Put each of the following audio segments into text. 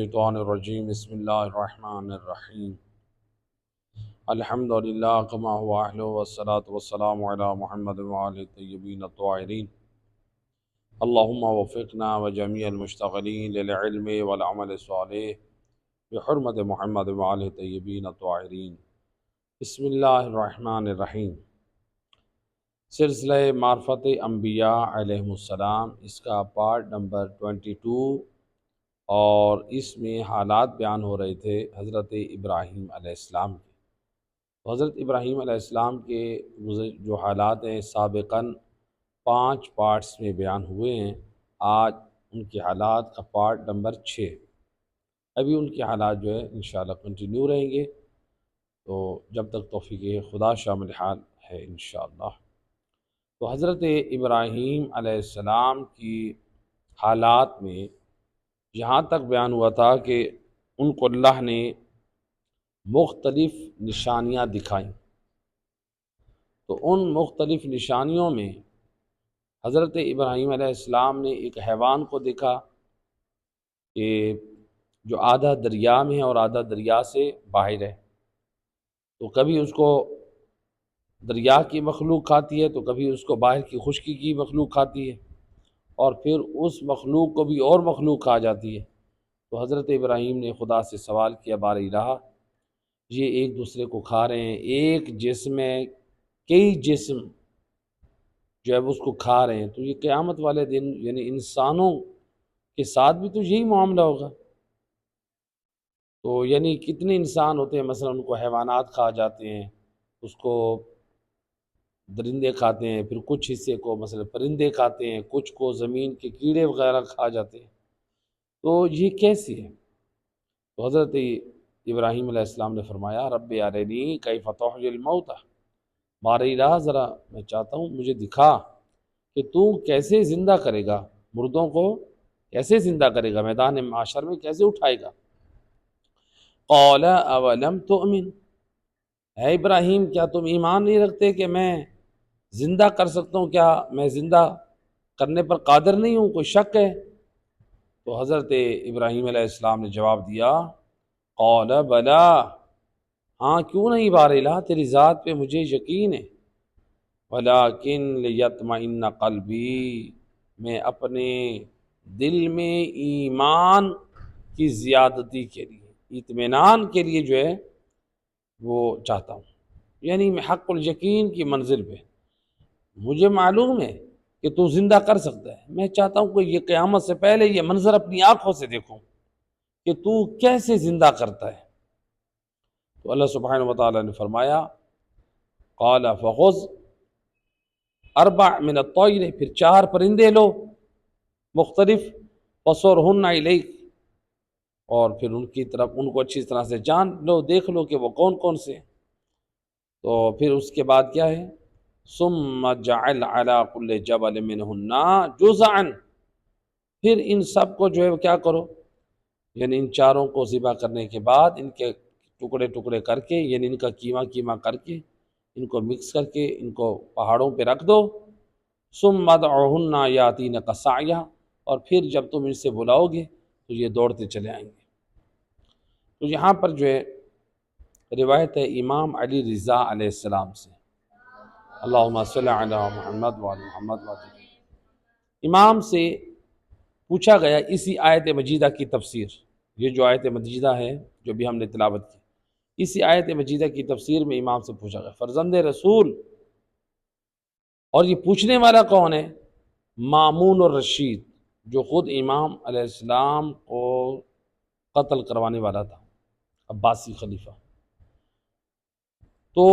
الشیطان الرجیم بسم اللہ الرحمن الرحیم الحمد للہ کما هو اہلہ والصلاة والسلام علی محمد وآلہ الطیبین الطاہرین اللہم وفقنا وجمیع المشتغلین للعلم والعمل الصالح بحرمت محمد وآلہ الطیبین الطاہرین بسم اللہ الرحمن الرحیم۔ سلسلہ معرفت انبیاء علیہ السلام، اس کا پارٹ نمبر 22، اور اس میں حالات بیان ہو رہے تھے حضرت ابراہیم علیہ السلام کے۔ تو حضرت ابراہیم علیہ السلام کے جو حالات ہیں سابقاً 5 پارٹس میں بیان ہوئے ہیں۔ آج ان کے حالات کا پارٹ نمبر 6۔ ابھی ان کے حالات جو ہے انشاءاللہ کنٹینیو رہیں گے، تو جب تک توفیق خدا شامل حال ہے انشاءاللہ۔ تو حضرت ابراہیم علیہ السلام کی حالات میں یہاں تک بیان ہوا تھا کہ ان کو اللہ نے مختلف نشانیاں دکھائیں۔ تو ان مختلف نشانیوں میں حضرت ابراہیم علیہ السلام نے ایک حیوان کو دیکھا کہ جو آدھا دریا میں ہے اور آدھا دریا سے باہر ہے۔ تو کبھی اس کو دریا کی مخلوق کھاتی ہے، تو کبھی اس کو باہر کی خشکی کی مخلوق کھاتی ہے، اور پھر اس مخلوق کو بھی اور مخلوق کھا جاتی ہے۔ تو حضرت ابراہیم نے خدا سے سوال کیا، بار الہ، یہ ایک دوسرے کو کھا رہے ہیں، ایک جسم میں کئی جسم جو ہے اس کو کھا رہے ہیں، تو یہ قیامت والے دن یعنی انسانوں کے ساتھ بھی تو یہی معاملہ ہوگا۔ تو یعنی کتنے انسان ہوتے ہیں، مثلا ان کو حیوانات کھا جاتے ہیں، اس کو درندے کھاتے ہیں، پھر کچھ حصے کو مثلا پرندے کھاتے ہیں، کچھ کو زمین کے کیڑے وغیرہ کھا جاتے ہیں۔ تو یہ کیسی ہے؟ تو حضرت ابراہیم علیہ السلام نے فرمایا، رب ارنی کیف تحیی الموتى، بار الہ ذرا میں چاہتا ہوں مجھے دکھا کہ تو کیسے زندہ کرے گا، مردوں کو کیسے زندہ کرے گا، میدان معاشر میں کیسے اٹھائے گا۔ قال اولم تؤمن، اے ابراہیم کیا تم ایمان نہیں رکھتے کہ میں زندہ کر سکتا ہوں؟ کیا میں زندہ کرنے پر قادر نہیں ہوں؟ کوئی شک ہے؟ تو حضرت ابراہیم علیہ السلام نے جواب دیا، قال بلا، ہاں کیوں نہیں بار الہ، تیری ذات پہ مجھے یقین ہے، ولیکن لیطمئن قلبی، میں اپنے دل میں ایمان کی زیادتی کے لیے، اطمینان کے لیے جو ہے وہ چاہتا ہوں، یعنی میں حق الیقین کی منزل پہ، مجھے معلوم ہے کہ تو زندہ کر سکتا ہے، میں چاہتا ہوں کہ یہ قیامت سے پہلے یہ منظر اپنی آنکھوں سے دیکھوں کہ تو کیسے زندہ کرتا ہے۔ تو اللہ سبحانہ وتعالی نے فرمایا، قال فخذ اربع من الطیر، پھر 4 پرندے لو مختلف، فصرہن الیک، اور پھر ان کی طرف ان کو اچھی طرح سے جان لو، دیکھ لو کہ وہ کون کون سے ہیں۔ تو پھر اس کے بعد کیا ہے، ثم جعل علی کل جبل منہن جزعا، پھر ان سب کو جو ہے کیا کرو، یعنی ان 4 کو ذبح کرنے کے بعد ان کے ٹکڑے ٹکڑے کر کے، یعنی ان کا کیما کیما کر کے، ان کو مکس کر کے ان کو پہاڑوں پہ رکھ دو، ثم ادعوہن یاتینک سعیا، اور پھر جب تم ان سے بلاؤ گے تو یہ دوڑتے چلے آئیں گے۔ تو یہاں پر جو ہے روایت ہے امام علی رضا علیہ السلام سے، اللہم صل علی محمد وعلی محمد وعلی، امام سے پوچھا گیا اسی آیت مجیدہ کی تفسیر، یہ جو آیت مجیدہ ہے جو بھی ہم نے تلاوت کی، اسی آیت مجیدہ کی تفسیر میں امام سے پوچھا گیا، فرزند رسول، اور یہ پوچھنے والا کون ہے؟ مامون الرشید، جو خود امام علیہ السلام کو قتل کروانے والا تھا، عباسی خلیفہ۔ تو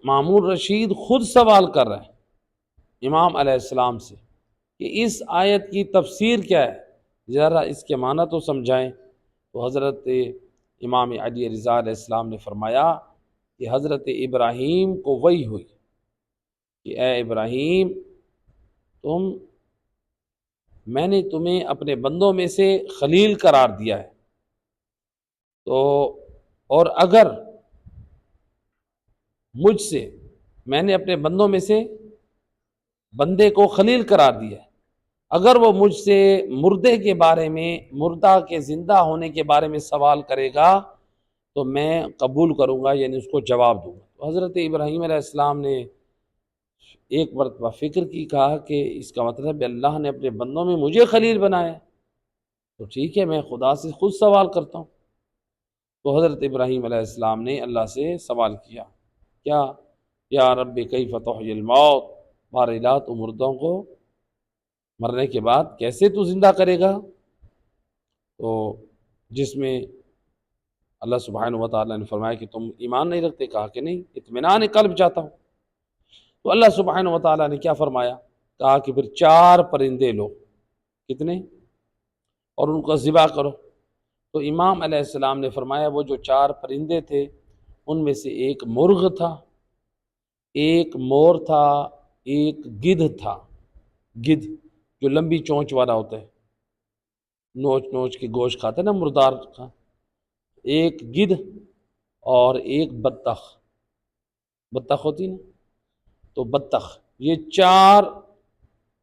مامون رشید خود سوال کر رہے ہیں امام علیہ السلام سے کہ اس آیت کی تفسیر کیا ہے، ذرا اس کے معنی تو سمجھائیں۔ تو حضرت امام علی رضا علیہ السلام نے فرمایا کہ حضرت ابراہیم کو وحی ہوئی کہ اے ابراہیم، میں نے تمہیں اپنے بندوں میں سے خلیل قرار دیا ہے، تو اور اگر مجھ سے، میں نے اپنے بندوں میں سے بندے کو خلیل قرار دیا ہے، اگر وہ مجھ سے مردے کے بارے میں، مردہ کے زندہ ہونے کے بارے میں سوال کرے گا تو میں قبول کروں گا، یعنی اس کو جواب دوں گا۔ تو حضرت ابراہیم علیہ السلام نے ایک مرتبہ فکر کی، کہا کہ اس کا مطلب اللہ نے اپنے بندوں میں مجھے خلیل بنایا، تو ٹھیک ہے میں خدا سے خود سوال کرتا ہوں۔ تو حضرت ابراہیم علیہ السلام نے اللہ سے سوال کیا، کیا؟ یا رب کیف تحیی الموت، بار الہ تو مردوں کو مرنے کے بعد کیسے تو زندہ کرے گا؟ تو جس میں اللہ سبحانہ و تعالیٰ نے فرمایا کہ تم ایمان نہیں رکھتے، کہا کہ نہیں، اطمینان قلب چاہتا ہوں۔ تو اللہ سبحانہ و تعالیٰ نے کیا فرمایا؟ کہا کہ پھر 4 پرندے لو، کتنے؟ اور ان کو ذبح کرو۔ تو امام علیہ السلام نے فرمایا وہ جو 4 پرندے تھے ان میں سے ایک مرغ تھا، ایک مور تھا، ایک گدھ تھا، گدھ جو لمبی چونچ والا ہوتا ہے، نوچ نوچ کے گوشت کھاتا ہے نا مردار کا، ایک گدھ اور ایک بطخ، بطخ ہوتی نا، تو بطخ، یہ 4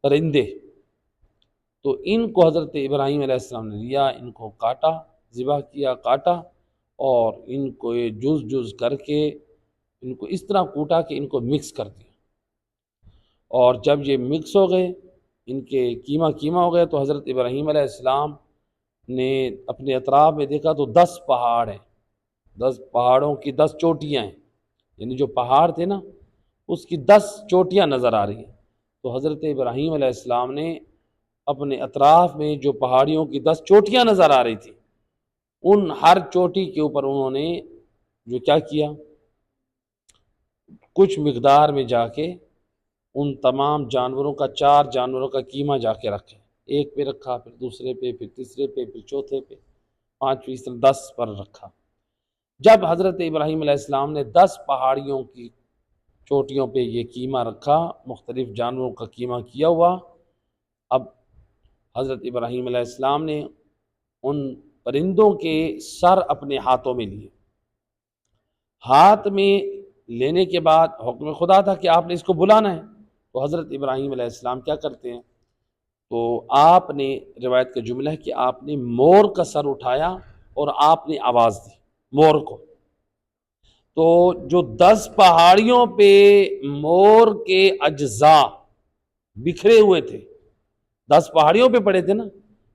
پرندے۔ تو ان کو حضرت ابراہیم علیہ السلام نے لیا، ان کو کاٹا، ذبح کیا، کاٹا، اور ان کو جز جز کر کے ان کو اس طرح کوٹا کہ ان کو مکس کر دیا، اور جب یہ مکس ہو گئے، ان کے کیما کیما ہو گئے، تو حضرت ابراہیم علیہ السلام نے اپنے اطراف میں دیکھا تو 10 پہاڑ ہیں، 10 پہاڑوں کی 10 چوٹیاں ہیں، یعنی جو پہاڑ تھے نا اس کی 10 چوٹیاں نظر آ رہی ہیں۔ تو حضرت ابراہیم علیہ السلام نے اپنے اطراف میں جو پہاڑیوں کی 10 چوٹیاں نظر آ رہی تھی، ان ہر چوٹی کے اوپر انہوں نے جو کیا کیا، کچھ مقدار میں جا کے ان تمام جانوروں کا، 4 جانوروں کا کیما جا کے رکھے، ایک پہ رکھا، پھر دوسرے پہ، پھر تیسرے پہ، پھر چوتھے پہ، 5 10 پر رکھا۔ جب حضرت ابراہیم علیہ السلام نے 10 پہاڑیوں کی چوٹیوں پہ یہ کیما رکھا، مختلف جانوروں کا کیما کیا ہوا، اب حضرت ابراہیم علیہ السلام نے ان پرندوں کے سر اپنے ہاتھوں میں لیے، ہاتھ میں لینے کے بعد حکم خدا تھا کہ آپ نے اس کو بلانا ہے۔ تو حضرت ابراہیم علیہ السلام کیا کرتے ہیں، تو آپ نے، روایت کا جملہ ہے کہ آپ نے مور کا سر اٹھایا اور آپ نے آواز دی مور کو، تو جو 10 پہاڑیوں پہ مور کے اجزاء بکھرے ہوئے تھے، 10 پہاڑیوں پہ پڑے تھے نا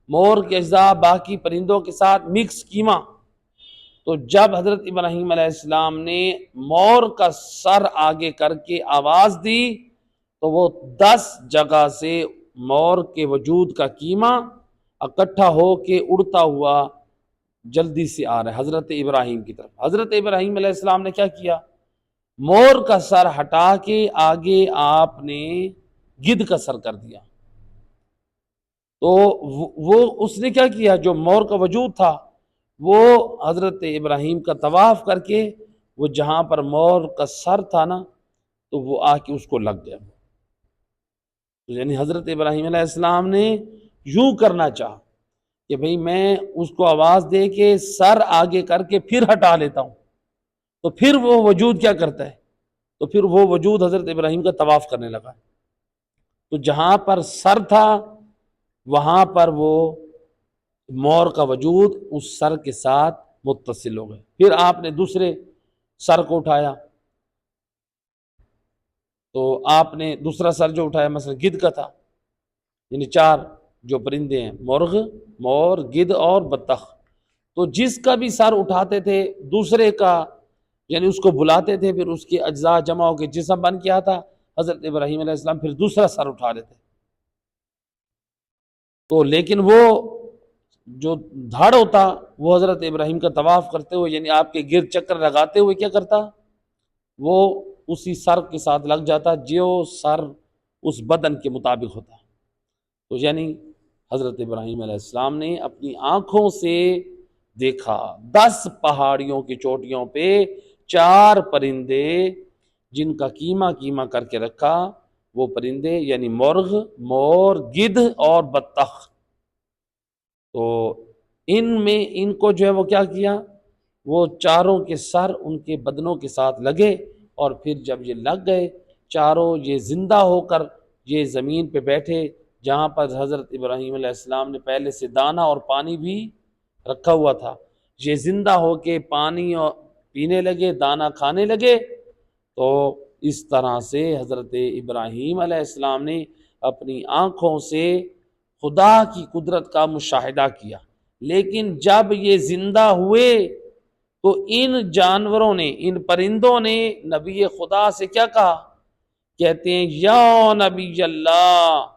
مور کے اجزاء، باقی پرندوں کے ساتھ مکس کیما، تو جب حضرت ابراہیم علیہ السلام نے مور کا سر آگے کر کے آواز دی تو وہ 10 جگہ سے مور کے وجود کا کیما اکٹھا ہو کے اڑتا ہوا جلدی سے آ رہا ہے حضرت ابراہیم کی طرف۔ حضرت ابراہیم علیہ السلام نے کیا کیا، مور کا سر ہٹا کے آگے آپ نے گدھ کا سر کر دیا، تو وہ اس نے کیا کیا، جو مور کا وجود تھا وہ حضرت ابراہیم کا طواف کر کے وہ جہاں پر مور کا سر تھا نا تو وہ آ کے اس کو لگ گیا، یعنی حضرت ابراہیم علیہ السلام نے یوں کرنا چاہا کہ بھئی میں اس کو آواز دے کے سر آگے کر کے پھر ہٹا لیتا ہوں، تو پھر وہ وجود کیا کرتا ہے، تو پھر وہ وجود حضرت ابراہیم کا طواف کرنے لگا، تو جہاں پر سر تھا وہاں پر وہ مور کا وجود اس سر کے ساتھ متصل ہو گئے۔ پھر آپ نے دوسرے سر کو اٹھایا، تو آپ نے دوسرا سر جو اٹھایا مثلا گدھ کا تھا، یعنی 4 جو پرندے ہیں، مرغ، مور، گدھ اور بطخ، تو جس کا بھی سر اٹھاتے تھے دوسرے کا، یعنی اس کو بلاتے تھے، پھر اس کے اجزاء جمع ہو کے جسم بن کیا تھا، حضرت ابراہیم علیہ السلام پھر دوسرا سر اٹھا لیتے، تو لیکن وہ جو دھڑ ہوتا وہ حضرت ابراہیم کا طواف کرتے ہوئے، یعنی آپ کے گرد چکر لگاتے ہوئے کیا کرتا، وہ اسی سر کے ساتھ لگ جاتا جو سر اس بدن کے مطابق ہوتا۔ تو یعنی حضرت ابراہیم علیہ السلام نے اپنی آنکھوں سے دیکھا 10 پہاڑیوں کی چوٹیوں پہ 4 پرندے جن کا کیما کیما کر کے رکھا، وہ پرندے یعنی مرغ، مور، گدھ اور بطخ، تو ان میں ان کو جو ہے وہ کیا کیا، وہ چاروں کے سر ان کے بدنوں کے ساتھ لگے، اور پھر جب یہ لگ گئے چاروں، یہ زندہ ہو کر یہ زمین پہ بیٹھے جہاں پر حضرت ابراہیم علیہ السلام نے پہلے سے دانہ اور پانی بھی رکھا ہوا تھا، یہ زندہ ہو کے پانی اور پینے لگے، دانہ کھانے لگے، تو اس طرح سے حضرت ابراہیم علیہ السلام نے اپنی آنکھوں سے خدا کی قدرت کا مشاہدہ کیا۔ لیکن جب یہ زندہ ہوئے تو ان جانوروں نے، ان پرندوں نے نبی خدا سے کیا کہا؟ کہتے ہیں یا نبی اللہ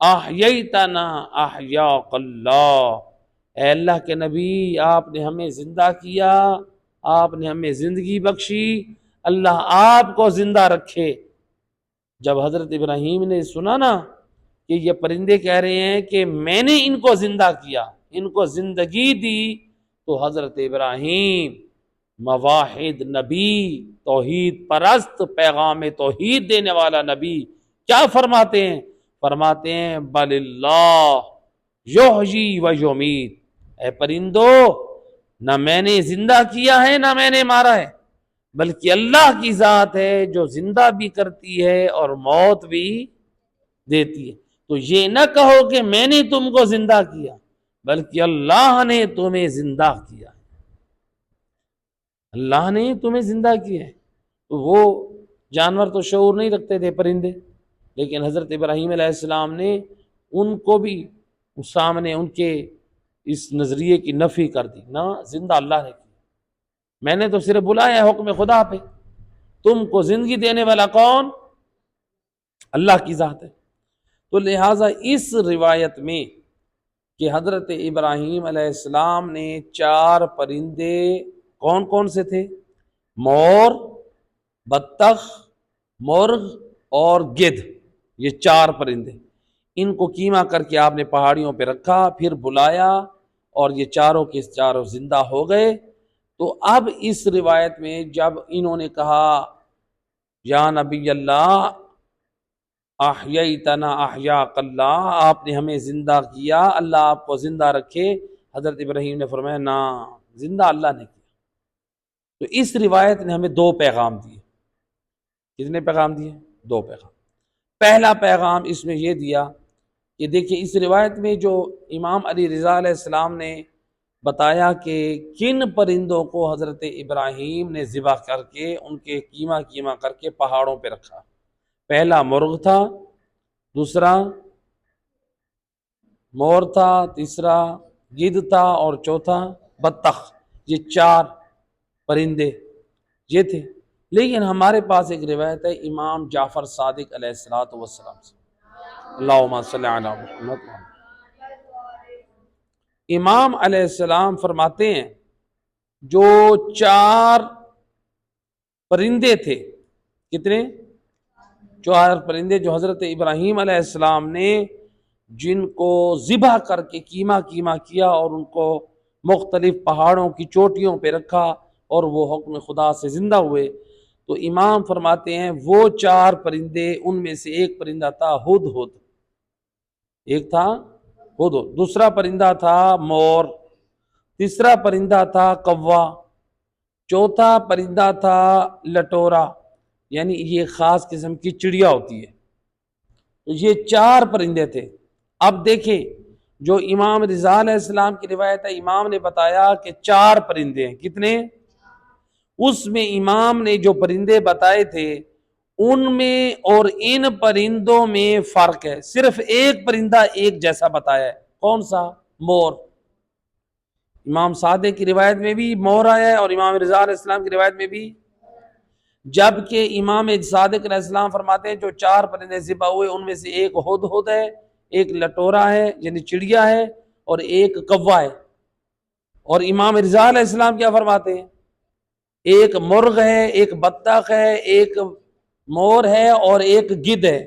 احییتنا احیاک اللہ، اے اللہ کے نبی آپ نے ہمیں زندہ کیا، آپ نے ہمیں زندگی بخشی، اللہ آپ کو زندہ رکھے۔ جب حضرت ابراہیم نے سنا نا کہ یہ پرندے کہہ رہے ہیں کہ میں نے ان کو زندہ کیا، ان کو زندگی دی، تو حضرت ابراہیم مواحد نبی، توحید پرست، پیغام توحید دینے والا نبی، کیا فرماتے ہیں؟ فرماتے ہیں بل اللہ یحیی و یمیت، اے پرندو نہ میں نے زندہ کیا ہے نہ میں نے مارا ہے، بلکہ اللہ کی ذات ہے جو زندہ بھی کرتی ہے اور موت بھی دیتی ہے۔ تو یہ نہ کہو کہ میں نے تم کو زندہ کیا، بلکہ اللہ نے تمہیں زندہ کیا، اللہ نے تمہیں زندہ کیا ہے۔ تو وہ جانور تو شعور نہیں رکھتے تھے، پرندے، لیکن حضرت ابراہیم علیہ السلام نے ان کو بھی سامنے ان کے اس نظریے کی نفی کر دی، نہ زندہ اللہ نے کی، میں نے تو صرف بلایا ہے حکم خدا پہ، تم کو زندگی دینے والا کون؟ اللہ کی ذات ہے۔ تو لہٰذا اس روایت میں کہ حضرت ابراہیم علیہ السلام نے 4 پرندے کون کون سے تھے؟ مور، بطخ، مرغ اور گدھ، یہ 4 پرندے، ان کو کیما کر کے آپ نے پہاڑیوں پہ رکھا، پھر بلایا اور یہ چاروں کے چاروں زندہ ہو گئے۔ تو اب اس روایت میں جب انہوں نے کہا یا نبی اللہ احییتنا احیاک اللہ، آپ نے ہمیں زندہ کیا، اللہ آپ کو زندہ رکھے، حضرت ابراہیم نے فرمایا نا، زندہ اللہ نے کیا۔ تو اس روایت نے ہمیں 2 پیغام دیے۔ کتنے پیغام دیے؟ 2 پیغام۔ پہلا پیغام اس میں یہ دیا کہ دیکھیں اس روایت میں جو امام علی رضا علیہ السلام نے بتایا کہ کن پرندوں کو حضرت ابراہیم نے ذبح کر کے ان کے کیما کر کے پہاڑوں پہ رکھا۔ پہلا مرغ تھا، دوسرا مور تھا، تیسرا گدھ تھا اور چوتھا بطخ، یہ 4 پرندے یہ تھے۔ لیکن ہمارے پاس ایک روایت ہے امام جعفر صادق علیہ السلام سے، اللہم صلی علی محمد۔ امام علیہ السلام فرماتے ہیں جو 4 پرندے تھے، کتنے؟ 4 پرندے جو حضرت ابراہیم علیہ السلام نے جن کو ذبح کر کے کیما کیا اور ان کو مختلف پہاڑوں کی چوٹیوں پہ رکھا اور وہ حکم خدا سے زندہ ہوئے، تو امام فرماتے ہیں وہ 4 پرندے، ان میں سے ایک پرندہ تھا ہدہد، ایک تھا ہدہد، دوسرا پرندہ تھا مور، تیسرا پرندہ تھا کوا، چوتھا پرندہ تھا لٹورا، یعنی یہ خاص قسم کی چڑیا ہوتی ہے۔ تو یہ 4 پرندے تھے۔ اب دیکھیں جو امام رضا علیہ السلام کی روایت ہے، امام نے بتایا کہ 4 پرندے ہیں، کتنے؟ اس میں امام نے جو پرندے بتائے تھے ان میں اور ان پرندوں میں فرق ہے، صرف ایک پرندہ ایک جیسا بتایا ہے، کون سا؟ مور۔ امام صادق کی روایت میں بھی مور آیا ہے اور امام رضا علیہ السلام کی روایت میں بھی، جبکہ امام صادق علیہ السلام فرماتے ہیں جو 4 پرندے ذبح ہوئے ان میں سے ایک ہدہد ہے، ایک لٹورا ہے یعنی چڑیا ہے، اور ایک کوا ہے۔ اور امام رضا علیہ السلام کیا فرماتے ہیں؟ ایک مرغ ہے، ایک بطخ ہے، ایک مور ہے اور ایک گدھ ہے۔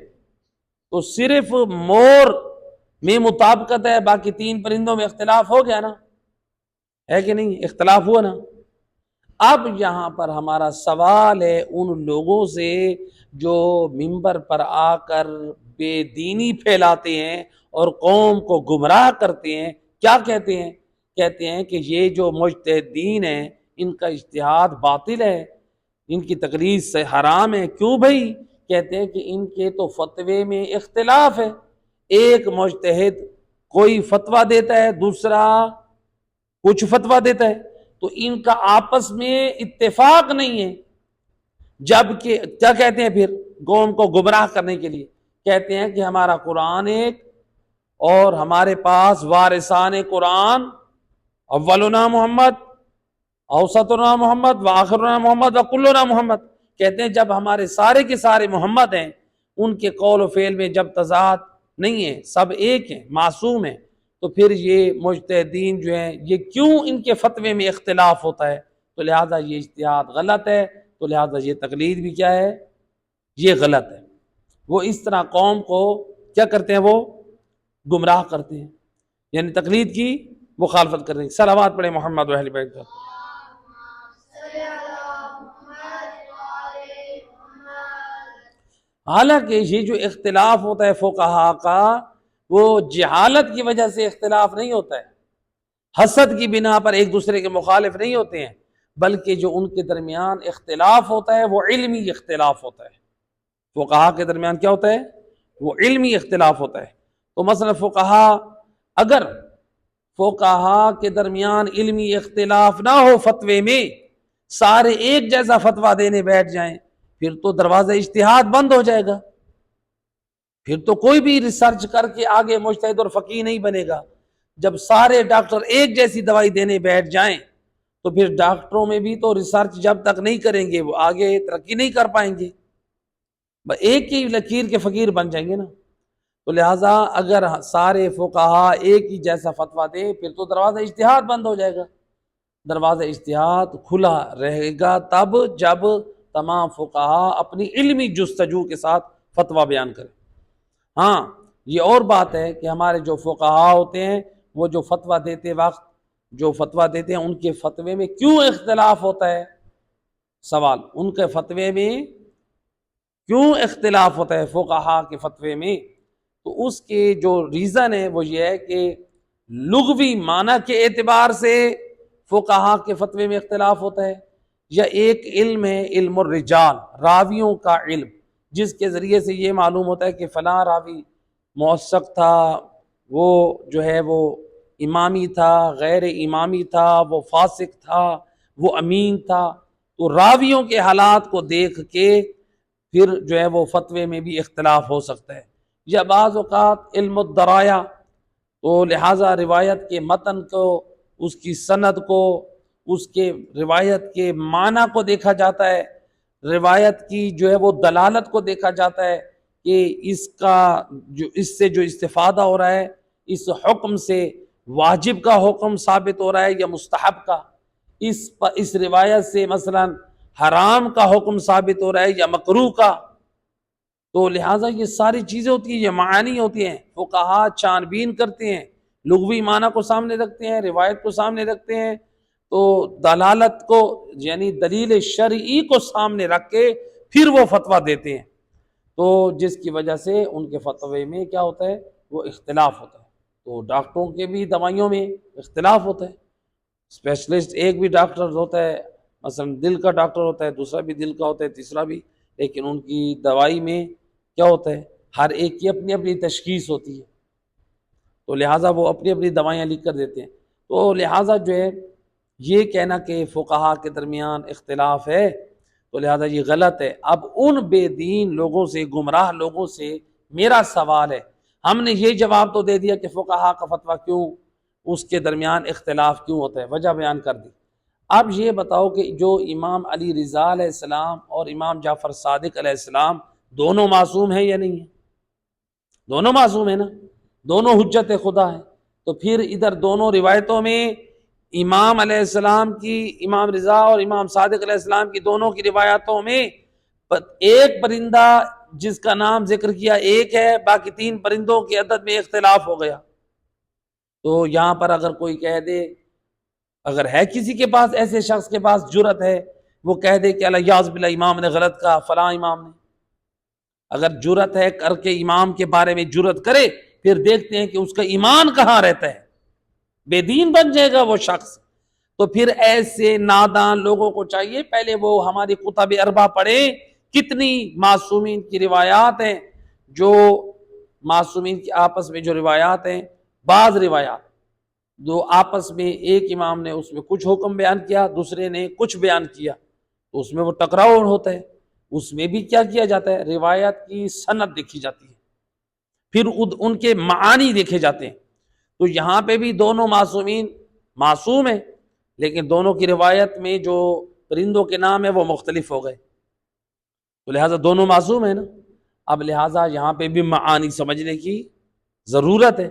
تو صرف مور میں مطابقت ہے، باقی 3 پرندوں میں اختلاف ہو گیا نا، ہے کہ نہیں؟ اختلاف ہوا نا۔ اب یہاں پر ہمارا سوال ہے ان لوگوں سے جو منبر پر آ کر بے دینی پھیلاتے ہیں اور قوم کو گمراہ کرتے ہیں، کیا کہتے ہیں؟ کہتے ہیں کہ یہ جو مجتہدین ہیں ان کا اجتہاد باطل ہے، ان کی تقلید سے حرام ہے۔ کیوں بھائی؟ کہتے ہیں کہ ان کے تو فتوے میں اختلاف ہے، ایک مجتہد کوئی فتویٰ دیتا ہے، دوسرا کچھ فتویٰ دیتا ہے، تو ان کا آپس میں اتفاق نہیں ہے، جبکہ کیا کہتے ہیں پھر قوم کو گمراہ کرنے کے لیے کہتے ہیں کہ ہمارا قرآن ایک، اور ہمارے پاس وارثان قرآن اولنا محمد، اوسطنا محمد، وآخرنا محمد، وکلنا محمد، کہتے ہیں جب ہمارے سارے کے سارے محمد ہیں، ان کے قول و فعل میں جب تضاد نہیں ہے، سب ایک ہیں، معصوم ہیں، تو پھر یہ مجتہدین جو ہیں یہ کیوں ان کے فتوے میں اختلاف ہوتا ہے؟ تو لہٰذا یہ اجتہاد غلط ہے، تو لہٰذا یہ تقلید بھی کیا ہے؟ یہ غلط ہے۔ وہ اس طرح قوم کو کیا کرتے ہیں؟ وہ گمراہ کرتے ہیں، یعنی تقلید کی مخالفت کرتے ہیں۔ صلوات پڑھیں محمد و اہل بیت پر۔ حالانکہ یہ جو اختلاف ہوتا ہے فقہا کا، وہ جہالت کی وجہ سے اختلاف نہیں ہوتا ہے، حسد کی بنا پر ایک دوسرے کے مخالف نہیں ہوتے ہیں، بلکہ جو ان کے درمیان اختلاف ہوتا ہے وہ علمی اختلاف ہوتا ہے۔ فقہا کے درمیان کیا ہوتا ہے؟ وہ علمی اختلاف ہوتا ہے۔ تو مثلا اگر فقہا کے درمیان علمی اختلاف نہ ہو، فتوے میں سارے ایک جیسا فتویٰ دینے بیٹھ جائیں، پھر تو دروازہ اجتہاد بند ہو جائے گا، پھر تو کوئی بھی ریسرچ کر کے آگے مجتہد اور فقیہ نہیں بنے گا۔ جب سارے ڈاکٹر ایک جیسی دوائی دینے بیٹھ جائیں تو پھر ڈاکٹروں میں بھی تو ریسرچ جب تک نہیں کریں گے وہ آگے ترقی نہیں کر پائیں گے، ایک ہی لکیر کے فقیر بن جائیں گے نا۔ تو لہٰذا اگر سارے فقہا ایک ہی جیسا فتویٰ دیں پھر تو دروازہ اجتہاد بند ہو جائے گا۔ دروازہ اجتہاد کھلا رہے گا تب جب تمام فقہا اپنی علمی جستجو کے ساتھ فتویٰ بیان کریں۔ ہاں یہ اور بات ہے کہ ہمارے جو فقہا ہوتے ہیں وہ جو فتویٰ دیتے وقت جو فتویٰ دیتے ہیں ان کے فتوے میں کیوں اختلاف ہوتا ہے؟ سوال، ان کے فتوے میں کیوں اختلاف ہوتا ہے فقہا کے فتوے میں؟ تو اس کے جو ریزن ہے وہ یہ ہے کہ لغوی معنی کے اعتبار سے فقہا کے فتوے میں اختلاف ہوتا ہے، یا ایک علم ہے علم الرجال، راویوں کا علم، جس کے ذریعے سے یہ معلوم ہوتا ہے کہ فلاں راوی موثق تھا، وہ جو ہے وہ امامی تھا، غیر امامی تھا، وہ فاسق تھا، وہ امین تھا۔ تو راویوں کے حالات کو دیکھ کے پھر جو ہے وہ فتوے میں بھی اختلاف ہو سکتا ہے، یا بعض اوقات علم الدرایا، تو لہٰذا روایت کے متن کو، اس کی سند کو، اس کے روایت کے معنی کو دیکھا جاتا ہے، روایت کی جو ہے وہ دلالت کو دیکھا جاتا ہے کہ اس سے جو استفادہ ہو رہا ہے، اس حکم سے واجب کا حکم ثابت ہو رہا ہے یا مستحب کا، اس روایت سے مثلا حرام کا حکم ثابت ہو رہا ہے یا مکروہ کا۔ تو لہٰذا یہ ساری چیزیں ہوتی ہیں، یہ معانی ہوتی ہیں، فقہا چھان بین کرتے ہیں، لغوی معنی کو سامنے رکھتے ہیں، روایت کو سامنے رکھتے ہیں، تو دلالت کو یعنی دلیل شرعی کو سامنے رکھ کے پھر وہ فتویٰ دیتے ہیں، تو جس کی وجہ سے ان کے فتوے میں کیا ہوتا ہے؟ وہ اختلاف ہوتا ہے۔ تو ڈاکٹروں کے بھی دوائیوں میں اختلاف ہوتا ہے، اسپیشلسٹ ایک بھی ڈاکٹر ہوتا ہے، مثلا دل کا ڈاکٹر ہوتا ہے، دوسرا بھی دل کا ہوتا ہے، تیسرا بھی، لیکن ان کی دوائی میں کیا ہوتا ہے؟ ہر ایک کی اپنی اپنی تشخیص ہوتی ہے، تو لہٰذا وہ اپنی اپنی دوائیاں لکھ کر دیتے ہیں۔ تو لہٰذا جو ہے یہ کہنا کہ فقہا کے درمیان اختلاف ہے تو لہٰذا یہ غلط ہے۔ اب ان بے دین لوگوں سے، گمراہ لوگوں سے میرا سوال ہے، ہم نے یہ جواب تو دے دیا کہ فقہا کا فتویٰ کیوں، اس کے درمیان اختلاف کیوں ہوتا ہے، وجہ بیان کر دی۔ اب یہ بتاؤ کہ جو امام علی رضا علیہ السلام اور امام جعفر صادق علیہ السلام دونوں معصوم ہیں یا نہیں ہیں؟ دونوں معصوم ہیں نا، دونوں حجت خدا ہیں، تو پھر ادھر دونوں روایتوں میں امام علیہ السلام کی، امام رضا اور امام صادق علیہ السلام کی دونوں کی روایتوں میں ایک پرندہ جس کا نام ذکر کیا ایک ہے، باقی 3 پرندوں کے عدد میں اختلاف ہو گیا۔ تو یہاں پر اگر کوئی کہہ دے، اگر ہے کسی کے پاس، ایسے شخص کے پاس جرأت ہے، وہ کہہ دے کہ الیاذ باللہ امام نے غلط کہا، فلاں امام نے، اگر جرأت ہے کر کے امام کے بارے میں جرأت کرے، پھر دیکھتے ہیں کہ اس کا ایمان کہاں رہتا ہے، بے دین بن جائے گا وہ شخص۔ تو پھر ایسے نادان لوگوں کو چاہیے پہلے وہ ہماری کتب اربع پڑھیں، کتنی معصومین کی روایات ہیں جو معصومین کی آپس میں جو روایات ہیں، بعض روایات جو آپس میں ایک امام نے اس میں کچھ حکم بیان کیا، دوسرے نے کچھ بیان کیا، تو اس میں وہ ٹکراؤ ہوتا ہے۔ اس میں بھی کیا کیا جاتا ہے، روایت کی سند دیکھی جاتی ہے، پھر ان کے معانی دیکھے جاتے ہیں۔ تو یہاں پہ بھی دونوں معصومین معصوم ہیں، لیکن دونوں کی روایت میں جو پرندوں کے نام ہیں وہ مختلف ہو گئے، تو لہٰذا دونوں معصوم ہیں نا۔ اب لہٰذا یہاں پہ بھی معانی سمجھنے کی ضرورت ہے۔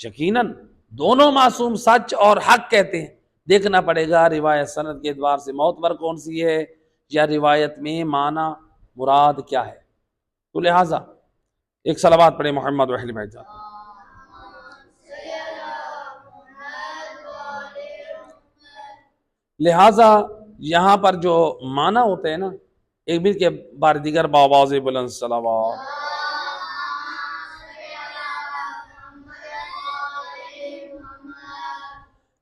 یقیناً دونوں معصوم سچ اور حق کہتے ہیں، دیکھنا پڑے گا روایت سند کے اعتبار سے معتبر کون سی ہے، یا روایت میں معنی مراد کیا ہے۔ تو لہٰذا ایک صلوات پڑھے محمد و اہل بیت۔ لہٰذا یہاں پر جو معنی ہوتے ہیں نا، ایک بھی کے بار دیگر باواز بلند صلوات۔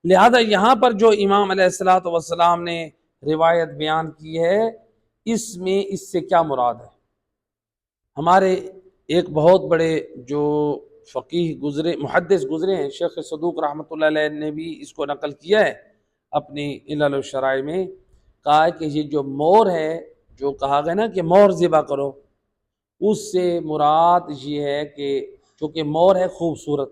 لہذا یہاں پر جو امام علیہ الصلوۃ والسلام نے روایت بیان کی ہے، اس میں اس سے کیا مراد ہے؟ ہمارے ایک بہت بڑے جو فقیہ گزرے، محدث گزرے ہیں، شیخ صدوق رحمۃ اللہ علیہ نے بھی اس کو نقل کیا ہے اپنی علل الشرائع میں، کہا ہے کہ یہ جو مور ہے، جو کہا گیا نا کہ مور ذبح کرو، اس سے مراد یہ ہے کہ چونکہ مور ہے خوبصورت،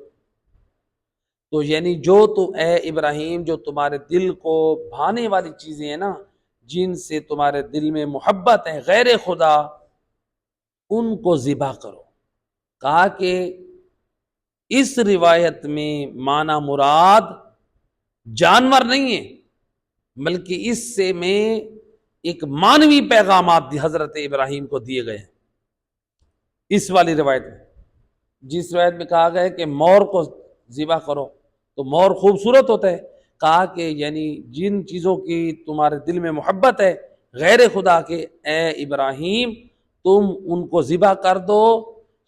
تو یعنی جو تو اے ابراہیم جو تمہارے دل کو بھانے والی چیزیں ہیں نا، جن سے تمہارے دل میں محبت ہے غیر خدا، ان کو ذبح کرو۔ کہا کہ اس روایت میں معنی مراد جانور نہیں ہے، بلکہ اس سے میں ایک مانوی پیغامات حضرت ابراہیم کو دیے گئے ہیں۔ اس والی روایت میں، جس روایت میں کہا گیا ہے کہ مور کو ذبح کرو، تو مور خوبصورت ہوتا ہے، کہا کہ یعنی جن چیزوں کی تمہارے دل میں محبت ہے غیر خدا کے، اے ابراہیم تم ان کو ذبح کر دو،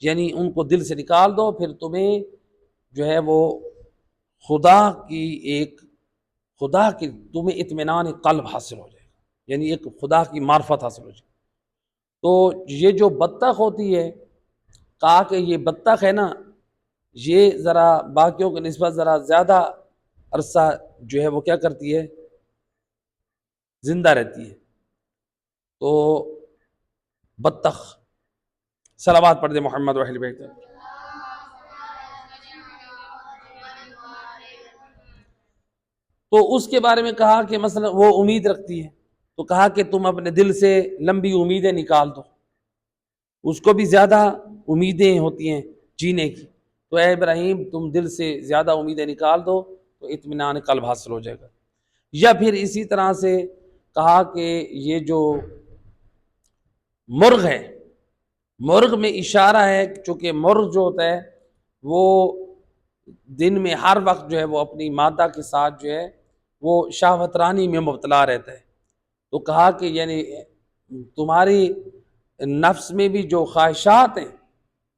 یعنی ان کو دل سے نکال دو، پھر تمہیں جو ہے وہ خدا کی تمہیں اطمینان قلب حاصل ہو جائے گا، یعنی ایک خدا کی معرفت حاصل ہو جائے گا۔ تو یہ جو بطخ ہوتی ہے، کہا کہ یہ بطخ ہے نا، یہ ذرا باقیوں کی نسبت ذرا زیادہ عرصہ جو ہے وہ کیا کرتی ہے، زندہ رہتی ہے۔ تو بطخ، صلوات پڑھ دے محمد و اہل بیت۔ تو اس کے بارے میں کہا کہ مثلا وہ امید رکھتی ہے، تو کہا کہ تم اپنے دل سے لمبی امیدیں نکال دو، اس کو بھی زیادہ امیدیں ہوتی ہیں جینے کی، تو اے ابراہیم تم دل سے زیادہ امیدیں نکال دو تو اطمینان قلب حاصل ہو جائے گا۔ یا پھر اسی طرح سے کہا کہ یہ جو مرغ ہے، مرغ میں اشارہ ہے، چونکہ مرغ جو ہوتا ہے وہ دن میں ہر وقت جو ہے وہ اپنی مادہ کے ساتھ جو ہے وہ شہوت رانی میں مبتلا رہتا ہے، تو کہا کہ یعنی تمہاری نفس میں بھی جو خواہشات ہیں،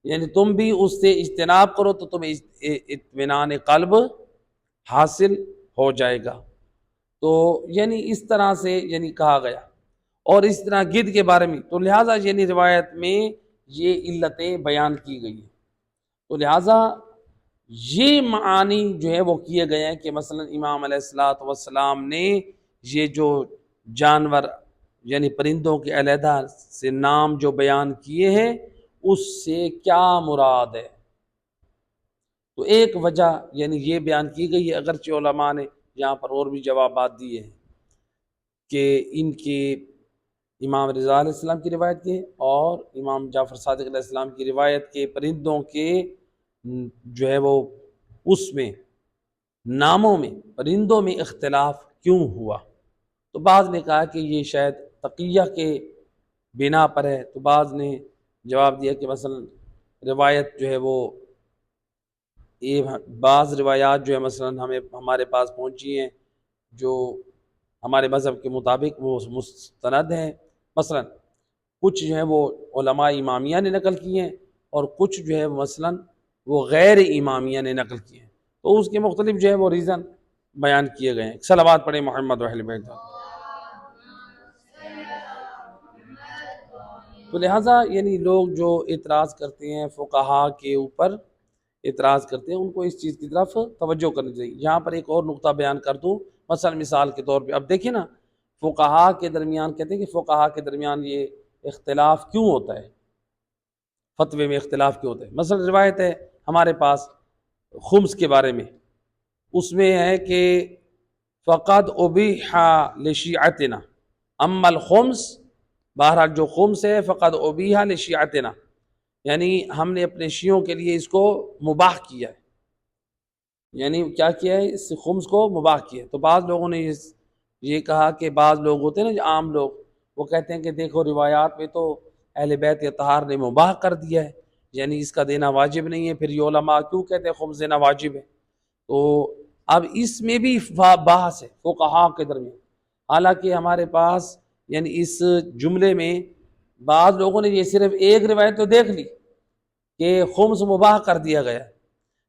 یعنی تم بھی اس سے اجتناب کرو تو تمہیں اطمینان قلب حاصل ہو جائے گا۔ تو یعنی اس طرح سے یعنی کہا گیا، اور اس طرح گدھ کے بارے میں، تو لہٰذا یعنی روایت میں یہ علتیں بیان کی گئی ہیں، تو لہٰذا یہ معانی جو ہے وہ کیے گئے ہیں کہ مثلا امام علیہ الصلوۃ والسلام نے یہ جو جانور یعنی پرندوں کے علیحدہ سے نام جو بیان کیے ہیں، اس سے کیا مراد ہے۔ تو ایک وجہ یعنی یہ بیان کی گئی ہے، اگرچہ علماء نے یہاں پر اور بھی جوابات دیے ہیں کہ ان کے امام رضا علیہ السلام کی روایت کے اور امام جعفر صادق علیہ السلام کی روایت کے پرندوں کے جو ہے وہ اس میں ناموں میں پرندوں میں اختلاف کیوں ہوا، تو بعض نے کہا کہ یہ شاید تقیہ کے بنا پر ہے، تو بعض نے جواب دیا کہ مثلا روایت جو ہے وہ بعض روایات جو ہے مثلا ہمارے پاس پہنچی ہیں جو ہمارے مذہب کے مطابق وہ مستند ہیں، مثلا کچھ جو ہے وہ علماء امامیہ نے نقل کی ہیں اور کچھ جو ہے مثلا وہ غیر امامیہ نے نقل کی ہیں، تو اس کے مختلف جو ہے وہ ریزن بیان کیے گئے ہیں۔ صلوات پڑھیں محمد و اہل بیت۔ تو لہٰذا یعنی لوگ جو اعتراض کرتے ہیں فقہا کے اوپر اعتراض کرتے ہیں، ان کو اس چیز کی طرف توجہ کرنی چاہیے۔ یہاں پر ایک اور نقطہ بیان کر دوں، مثلا مثال کے طور پہ اب دیکھیں نا، فقہا کے درمیان کہتے ہیں کہ فقہا کے درمیان یہ اختلاف کیوں ہوتا ہے، فتوے میں اختلاف کیوں ہوتا ہے۔ مثلا روایت ہے ہمارے پاس خمس کے بارے میں، اس میں ہے کہ فقد ابیح لشیعتنا اما الخمس، بہرحال جو خمس ہے فقد ابیح لشیعتنا، یعنی ہم نے اپنے شیعوں کے لیے اس کو مباح کیا ہے، یعنی کیا کیا ہے، اس خمس کو مباح کیا ہے۔ تو بعض لوگوں نے یہ کہا کہ بعض لوگ ہوتے ہیں نا جو عام لوگ، وہ کہتے ہیں کہ دیکھو روایات میں تو اہل بیت اطہار نے مباح کر دیا ہے، یعنی اس کا دینا واجب نہیں ہے، پھر یہ علماء کیوں کہتے ہیں خمس دینا واجب ہے۔ تو اب اس میں بھی بحث ہے فقہا کے درمیان، حالانکہ ہمارے پاس یعنی اس جملے میں بعض لوگوں نے یہ صرف ایک روایت تو دیکھ لی کہ خمس مباح کر دیا گیا،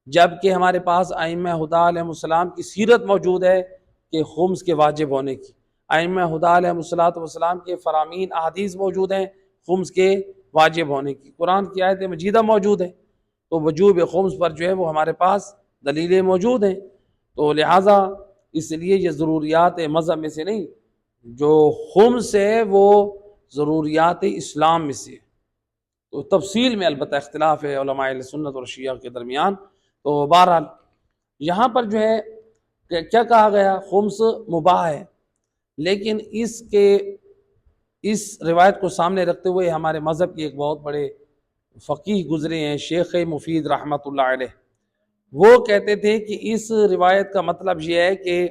جبکہ ہمارے پاس ائمہ ہدیٰ علیہ السلام کی سیرت موجود ہے کہ خمس کے واجب ہونے کی، ائمہ ہدیٰ علیہ السلام کے فرامین احادیث موجود ہیں خمس کے واجب ہونے کی، قرآن کی آیت مجیدہ موجود ہے، تو وجوب خمس پر جو ہے وہ ہمارے پاس دلیلیں موجود ہیں۔ تو لہٰذا اس لیے یہ ضروریات مذہب میں سے نہیں، جو خمس ہے وہ ضروریات اسلام میں سے ہے۔ تو تفصیل میں البتہ اختلاف ہے علماء اہل سنت اور شیعہ کے درمیان۔ تو بہرحال یہاں پر جو ہے کہ کیا کہا گیا، خمس مباح ہے، لیکن اس روایت کو سامنے رکھتے ہوئے ہمارے مذہب کے ایک بہت بڑے فقیہ گزرے ہیں شیخ مفید رحمۃ اللہ علیہ، وہ کہتے تھے کہ اس روایت کا مطلب یہ ہے کہ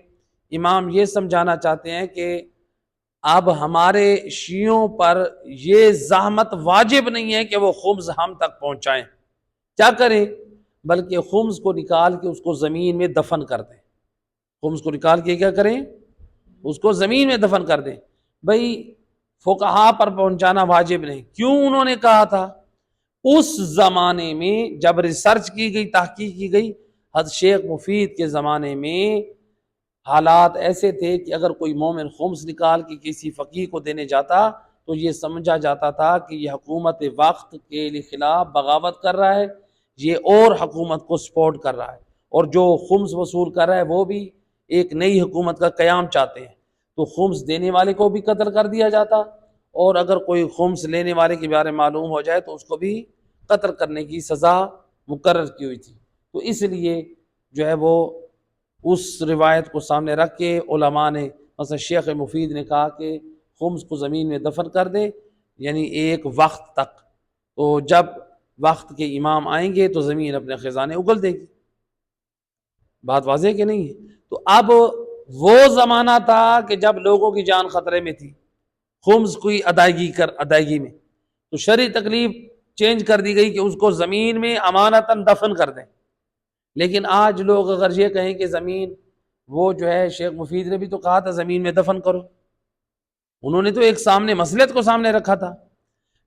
امام یہ سمجھانا چاہتے ہیں کہ اب ہمارے شیعوں پر یہ زحمت واجب نہیں ہے کہ وہ خمس ہم تک پہنچائیں، کیا کریں، بلکہ خمس کو نکال کے اس کو زمین میں دفن کر دیں، خمس کو نکال کے کیا کریں، اس کو زمین میں دفن کر دیں۔ بھئی فقہا پر پہنچانا واجب نہیں، کیوں انہوں نے کہا تھا؟ اس زمانے میں جب ریسرچ کی گئی، تحقیق کی گئی، حضرت شیخ مفید کے زمانے میں حالات ایسے تھے کہ اگر کوئی مومن خمس نکال کے کسی فقیہ کو دینے جاتا تو یہ سمجھا جاتا تھا کہ یہ حکومت وقت کے خلاف بغاوت کر رہا ہے، یہ اور حکومت کو سپورٹ کر رہا ہے، اور جو خمس وصول کر رہا ہے وہ بھی ایک نئی حکومت کا قیام چاہتے ہیں، تو خمس دینے والے کو بھی قتل کر دیا جاتا، اور اگر کوئی خمس لینے والے کے بارے معلوم ہو جائے تو اس کو بھی قتل کرنے کی سزا مقرر کی ہوئی تھی۔ تو اس لیے جو ہے وہ اس روایت کو سامنے رکھ کے علماء نے، مثلا شیخ مفید نے کہا کہ خمس کو زمین میں دفن کر دے، یعنی ایک وقت تک، تو جب وقت کے امام آئیں گے تو زمین اپنے خزانے اگل دے گی۔ بات واضح کہ نہیں ہے؟ تو اب وہ زمانہ تھا کہ جب لوگوں کی جان خطرے میں تھی، خمس کوئی ادائیگی میں، تو شرعی تکلیف چینج کر دی گئی کہ اس کو زمین میں امانتاً دفن کر دیں۔ لیکن آج لوگ اگر یہ کہیں کہ زمین، وہ جو ہے شیخ مفید نے بھی تو کہا تھا زمین میں دفن کرو، انہوں نے تو ایک سامنے مصلحت کو سامنے رکھا تھا،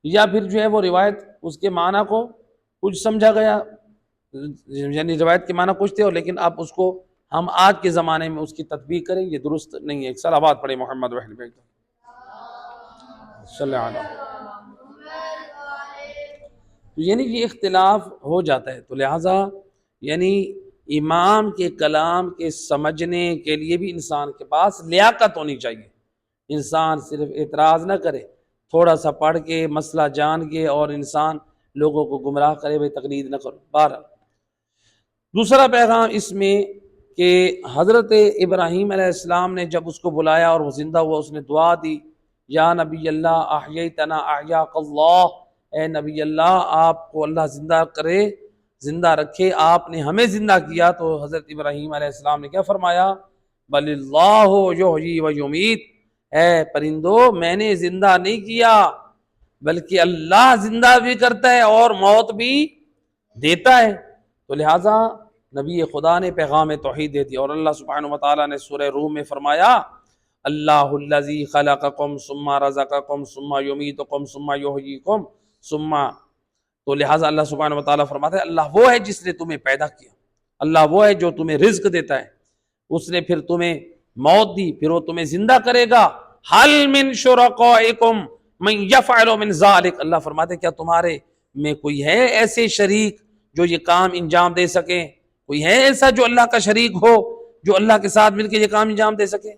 یا پھر جو ہے وہ روایت اس کے معنی کو کچھ سمجھا گیا، یعنی روایت کے معنی کچھ تھے، لیکن اب اس کو ہم آج کے زمانے میں اس کی تطبیق کریں، یہ درست نہیں ہے۔ ایک صلوات پڑھے محمد وحل بیت صلی اللہ علیہ، تو یعنی یہ اختلاف ہو جاتا ہے۔ تو لہٰذا یعنی امام کے کلام کے سمجھنے کے لیے بھی انسان کے پاس لیاقت ہونی چاہیے، انسان صرف اعتراض نہ کرے، تھوڑا سا پڑھ کے مسئلہ جان کے اور انسان لوگوں کو گمراہ کرے، بھائی تقلید نہ کرو۔ بہرحال دوسرا پیغام اس میں کہ حضرت ابراہیم علیہ السلام نے جب اس کو بلایا اور وہ زندہ ہوا، اس نے دعا دی، یا نبی اللہ احییتنا احیاک اللہ، اے نبی اللہ آپ کو اللہ زندہ کرے، زندہ رکھے، آپ نے ہمیں زندہ کیا۔ تو حضرت ابراہیم علیہ السلام نے کیا فرمایا؟ بل اللہ یحیی و یمیت، اے پرندو میں نے زندہ نہیں کیا بلکہ اللہ زندہ بھی کرتا ہے اور موت بھی دیتا ہے۔ تو لہٰذا نبی خدا نے پیغام توحید دے دیا، اور اللہ سبحانہ وتعالیٰ نے سورہ روم میں فرمایا اللہ الذی خلقکم ثم رزقکم ثم یمیتکم ثم یحییکم ثم، تو لہٰذا اللہ سبحانہ وتعالیٰ فرماتا ہے اللہ وہ ہے جس نے تمہیں پیدا کیا، اللہ وہ ہے جو تمہیں رزق دیتا ہے، اس نے پھر تمہیں موت دی، پھر وہ تمہیں زندہ کرے گا۔ حل من شرکائکم من یفعل من ذلک، اللہ فرماتے کیا تمہارے میں کوئی ہے ایسے شریک جو یہ کام انجام دے سکے؟ کوئی ہے ایسا جو اللہ کا شریک ہو، جو اللہ کے ساتھ مل کے یہ کام انجام دے سکے؟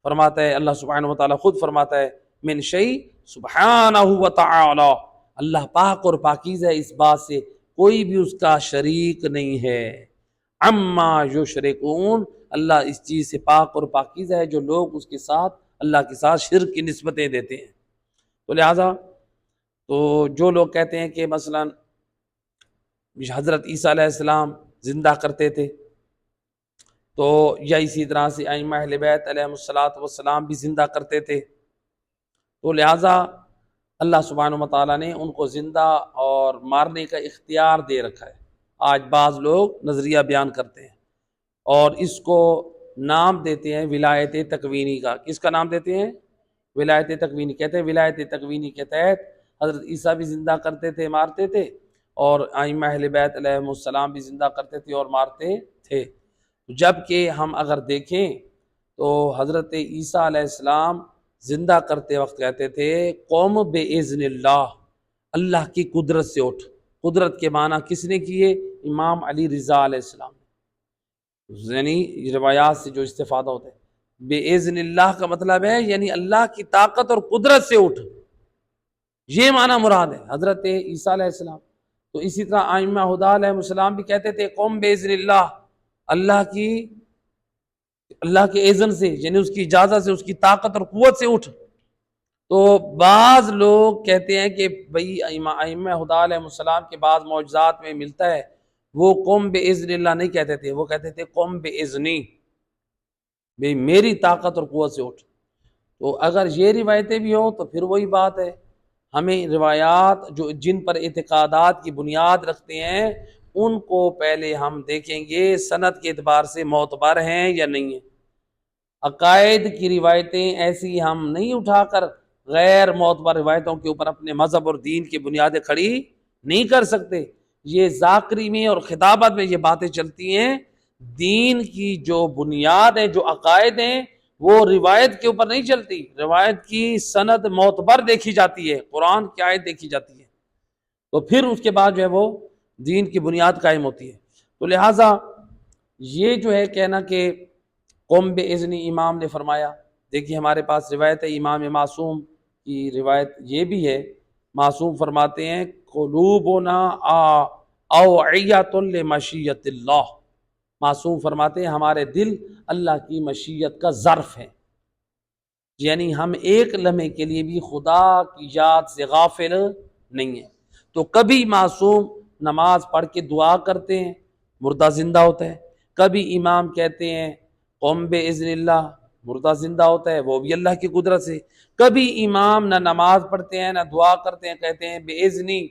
فرماتا ہے اللہ سبحانہ وتعالیٰ خود فرماتا ہے من شیء سبحانہ وتعالی، اللہ پاک اور پاکیزہ ہے اس بات سے، کوئی بھی اس کا شریک نہیں ہے۔ عما یشرکون، اللہ اس چیز سے پاک اور پاکیزہ ہے جو لوگ اس کے ساتھ اللہ کے ساتھ شرک کی نسبتیں دیتے ہیں۔ تو لہٰذا تو جو لوگ کہتے ہیں کہ مثلا حضرت عیسیٰ علیہ السلام زندہ کرتے تھے، تو یا اسی طرح سے ائمہ اہل بیت علیہم السلام بھی زندہ کرتے تھے، تو لہٰذا اللہ سبحانہ وتعالیٰ نے ان کو زندہ اور مارنے کا اختیار دے رکھا ہے۔ آج بعض لوگ نظریہ بیان کرتے ہیں اور اس کو نام دیتے ہیں ولایت تکوینی کا۔ کس کا نام دیتے ہیں؟ ولایت تکوینی۔ کہتے ہیں ولایت تکوینی کے تحت حضرت عیسیٰ بھی زندہ کرتے تھے، مارتے تھے، اور ائمہ اہل بیت علیہم السلام بھی زندہ کرتے تھے اور مارتے تھے۔ جبکہ ہم اگر دیکھیں تو حضرت عیسیٰ علیہ السلام زندہ کرتے وقت کہتے تھے قوم بِإِذْنِ اللہ، اللہ کی قدرت سے اٹھ۔ قدرت کے معنی کس نے کیے؟ امام علی رضا علیہ السلام، یعنی روایات سے جو استفادہ ہوتا ہے بِإِذْنِ اللہ کا مطلب ہے یعنی اللہ کی طاقت اور قدرت سے اٹھ، یہ معنی مراد ہے حضرت عیسیٰ علیہ السلام۔ تو اسی طرح ائمہ ہدیٰ علیہ السلام بھی کہتے تھے قوم بِإِذْنِ اللہ، اللہ کے اذن سے، یعنی اس کی اجازت سے، اس کی طاقت اور قوت سے اٹھ۔ تو بعض لوگ کہتے ہیں کہ بھئی ائمہ ہدیٰ علیہ السلام کے بعض معجزات میں ملتا ہے، وہ قوم بِإِذْنِ اللہ نہیں کہتے تھے، وہ کہتے تھے قوم بِإِذْنِ، بھئی میری طاقت اور قوت سے اٹھ۔ تو اگر یہ روایتیں بھی ہوں تو پھر وہی بات ہے، ہمیں روایات جو جن پر اعتقادات کی بنیاد رکھتے ہیں ان کو پہلے ہم دیکھیں گے سند کے اعتبار سے معتبر ہیں یا نہیں ہیں۔ عقائد کی روایتیں ایسی ہم نہیں اٹھا کر غیر معتبر روایتوں کے اوپر اپنے مذہب اور دین کی بنیادیں کھڑی نہیں کر سکتے۔ یہ ذاکری میں اور خطابت میں یہ باتیں چلتی ہیں، دین کی جو بنیاد ہے، جو عقائد ہیں، وہ روایت کے اوپر نہیں چلتی، روایت کی سند معتبر دیکھی جاتی ہے، قرآن کی آیت دیکھی جاتی ہے، تو پھر اس کے بعد جو ہے وہ دین کی بنیاد قائم ہوتی ہے۔ تو لہٰذا یہ جو ہے کہنا کہ قوم بِإِذْنِ امام نے فرمایا، دیکھیے ہمارے پاس روایت ہے امام معصوم کی روایت یہ بھی ہے، معصوم فرماتے ہیں قلوبنا اوعیۃ لمشیۃ اللہ، معصوم فرماتے ہیں ہمارے دل اللہ کی مشیت کا ظرف ہیں، یعنی ہم ایک لمحے کے لیے بھی خدا کی یاد سے غافل نہیں ہیں۔ تو کبھی معصوم نماز پڑھ کے دعا کرتے ہیں، مردہ زندہ ہوتا ہے، کبھی امام کہتے ہیں قوم بِإِذْنِ اللہ، مردہ زندہ ہوتا ہے، وہ بھی اللہ کی قدرت سے، کبھی امام نہ نماز پڑھتے ہیں نہ دعا کرتے ہیں، کہتے ہیں بِإِذْنِ،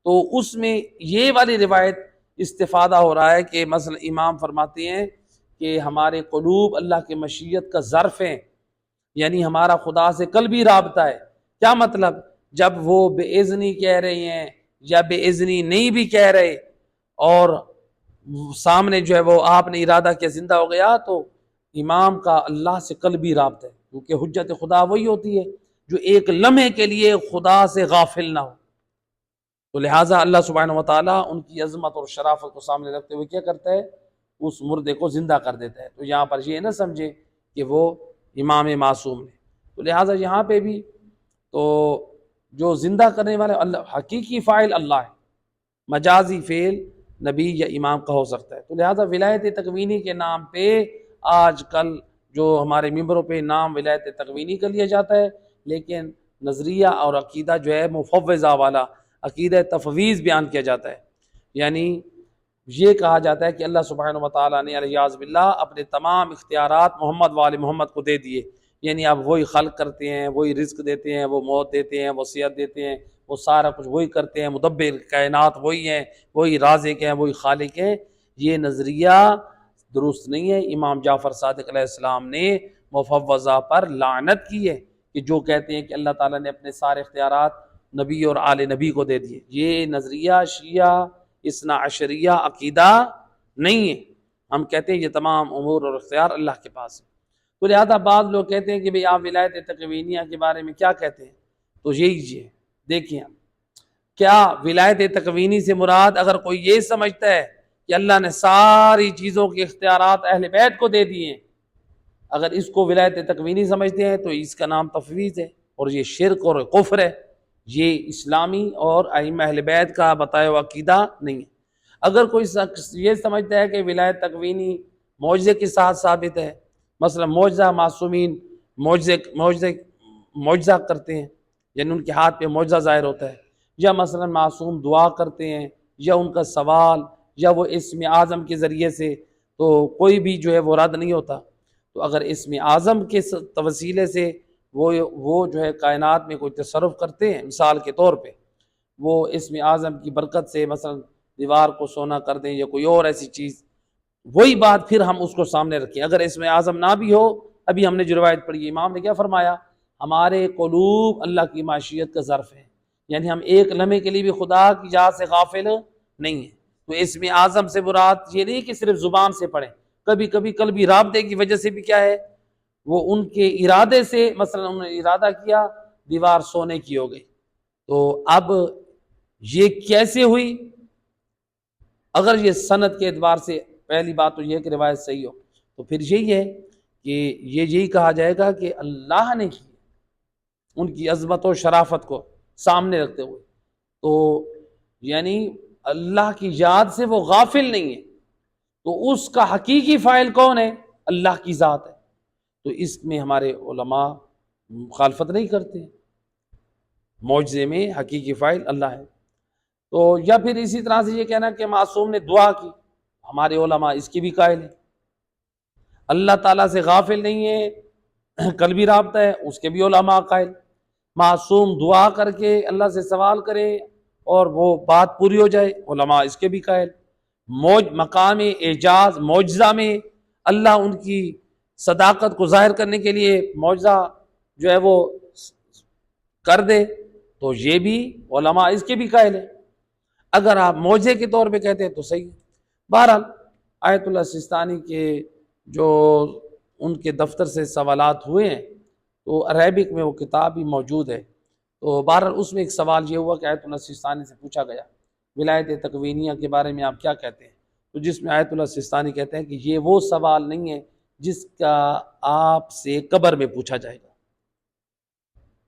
تو اس میں یہ والی روایت استفادہ ہو رہا ہے کہ مثلا امام فرماتے ہیں کہ ہمارے قلوب اللہ کی مشیت کا ظرف ہیں، یعنی ہمارا خدا سے قلبی رابطہ ہے۔ کیا مطلب؟ جب وہ بِإِذْنِ کہہ رہے ہیں یا بِإِذْنِ نہیں بھی کہہ رہے اور سامنے جو ہے وہ آپ نے ارادہ کیا زندہ ہو گیا، تو امام کا اللہ سے قلبی رابطہ ہے، کیونکہ حجت خدا وہی ہوتی ہے جو ایک لمحے کے لیے خدا سے غافل نہ ہو۔ تو لہٰذا اللہ سبحانہ وتعالیٰ ان کی عظمت اور شرافت کو سامنے رکھتے ہوئے کیا کرتا ہے؟ اس مردے کو زندہ کر دیتا ہے۔ تو یہاں پر یہ نہ سمجھے کہ وہ امام معصوم نے، تو لہٰذا یہاں پہ بھی تو جو زندہ کرنے والے اللہ، حقیقی فاعل اللہ ہے، مجازی فعل نبی یا امام کا ہو سکتا ہے۔ تو لہٰذا ولایت تکوینی کے نام پہ آج کل جو ہمارے ممبروں پہ نام ولایت تکوینی کا لیا جاتا ہے، لیکن نظریہ اور عقیدہ جو ہے مفوضہ والا عقیدہ تفویض بیان کیا جاتا ہے، یعنی یہ کہا جاتا ہے کہ اللہ سبحانہ وتعالیٰ نے الیاذ باللہ اپنے تمام اختیارات محمد وآل محمد کو دے دیے، یعنی اب وہی خلق کرتے ہیں، وہی رزق دیتے ہیں، وہ موت دیتے ہیں، وہ صحت دیتے ہیں، وہ سارا کچھ وہی کرتے ہیں، مدبر کائنات وہی ہیں، وہی رازق ہیں، وہی خالق ہیں۔ یہ نظریہ درست نہیں ہے۔ امام جعفر صادق علیہ السلام نے مفوضہ پر لعنت کی ہے کہ جو کہتے ہیں کہ اللہ تعالیٰ نے اپنے سارے اختیارات نبی اور آل نبی کو دے دیے۔ یہ نظریہ شیعہ اثنا عشریہ عقیدہ نہیں ہے۔ ہم کہتے ہیں یہ تمام امور اور اختیار اللہ کے پاس ہے۔ تو لہذا بعض لوگ کہتے ہیں کہ بھئی آپ ولایت تکوینیہ کے بارے میں کیا کہتے ہیں؟ تو یہی ہے دیکھیں کیا ولایت تکوینی سے مراد اگر کوئی یہ سمجھتا ہے کہ اللہ نے ساری چیزوں کے اختیارات اہل بیت کو دے دیے ہیں، اگر اس کو ولایت تکوینی سمجھتے ہیں تو اس کا نام تفویض ہے، اور یہ شرک اور کفر ہے، یہ اسلامی اور ائمہ اہل بیت کا بتایا ہوا عقیدہ نہیں ہے۔ اگر کوئی شخص یہ سمجھتا ہے کہ ولایت تکوینی معجزے کے ساتھ ثابت ہے، مثلا معجزہ معصومین معجزہ کرتے ہیں، یعنی ان کے ہاتھ پہ معجزہ ظاہر ہوتا ہے، یا مثلا معصوم دعا کرتے ہیں، یا ان کا سوال، یا وہ اسم اعظم کے ذریعے سے، تو کوئی بھی جو ہے وہ رد نہیں ہوتا۔ تو اگر اسم اعظم کے وسیلے سے وہ جو ہے کائنات میں کوئی تصرف کرتے ہیں، مثال کے طور پہ وہ اسم اعظم کی برکت سے مثلا دیوار کو سونا کر دیں یا کوئی اور ایسی چیز، وہی بات پھر ہم اس کو سامنے رکھیں۔ اگر اسم اعظم نہ بھی ہو، ابھی ہم نے جو روایت پڑھی، امام نے کیا فرمایا، ہمارے قلوب اللہ کی معیشت کا ظرف ہے، یعنی ہم ایک لمحے کے لیے بھی خدا کی ذات سے غافل نہیں ہیں۔ تو اسم اعظم سے مراد یہ نہیں کہ صرف زبان سے پڑھیں، کبھی کبھی قلبی رابطے کی وجہ سے بھی کیا ہے، وہ ان کے ارادے سے، مثلا انہوں نے ارادہ کیا دیوار سونے کی ہو گئی، تو اب یہ کیسے ہوئی؟ اگر یہ سند کے اعتبار سے پہلی بات تو یہ ہے کہ روایت صحیح ہو، تو پھر یہی ہے کہ یہی کہا جائے گا کہ اللہ نے کی، ان کی عظمت و شرافت کو سامنے رکھتے ہوئے، تو یعنی اللہ کی یاد سے وہ غافل نہیں ہے، تو اس کا حقیقی فاعل کون ہے؟ اللہ کی ذات ہے۔ تو اس میں ہمارے علماء مخالفت نہیں کرتے، معجزے میں حقیقی فاعل اللہ ہے۔ تو یا پھر اسی طرح سے یہ کہنا کہ معصوم نے دعا کی، ہمارے علماء اس کی بھی قائل ہیں، اللہ تعالیٰ سے غافل نہیں ہے، قلبی رابطہ ہے، اس کے بھی علماء قائل۔ معصوم دعا کر کے اللہ سے سوال کرے اور وہ بات پوری ہو جائے، علماء اس کے بھی قائل۔ مقام اعجاز معجزہ میں اللہ ان کی صداقت کو ظاہر کرنے کے لیے معجزہ جو ہے وہ کر دے، تو یہ بھی علماء اس کے بھی قائل ہیں۔ اگر آپ معجزے کے طور پہ کہتے ہیں تو صحیح ہے۔ بہرحال آیت اللہ سستانی کے جو ان کے دفتر سے سوالات ہوئے ہیں، تو عربک میں وہ کتاب بھی موجود ہے، تو بہرحال اس میں ایک سوال یہ ہوا کہ آیت اللہ سستانی سے پوچھا گیا ولایت تکوینیہ کے بارے میں آپ کیا کہتے ہیں، تو جس میں آیت اللہ سستانی کہتے ہیں کہ یہ وہ سوال نہیں ہے جس کا آپ سے قبر میں پوچھا جائے گا،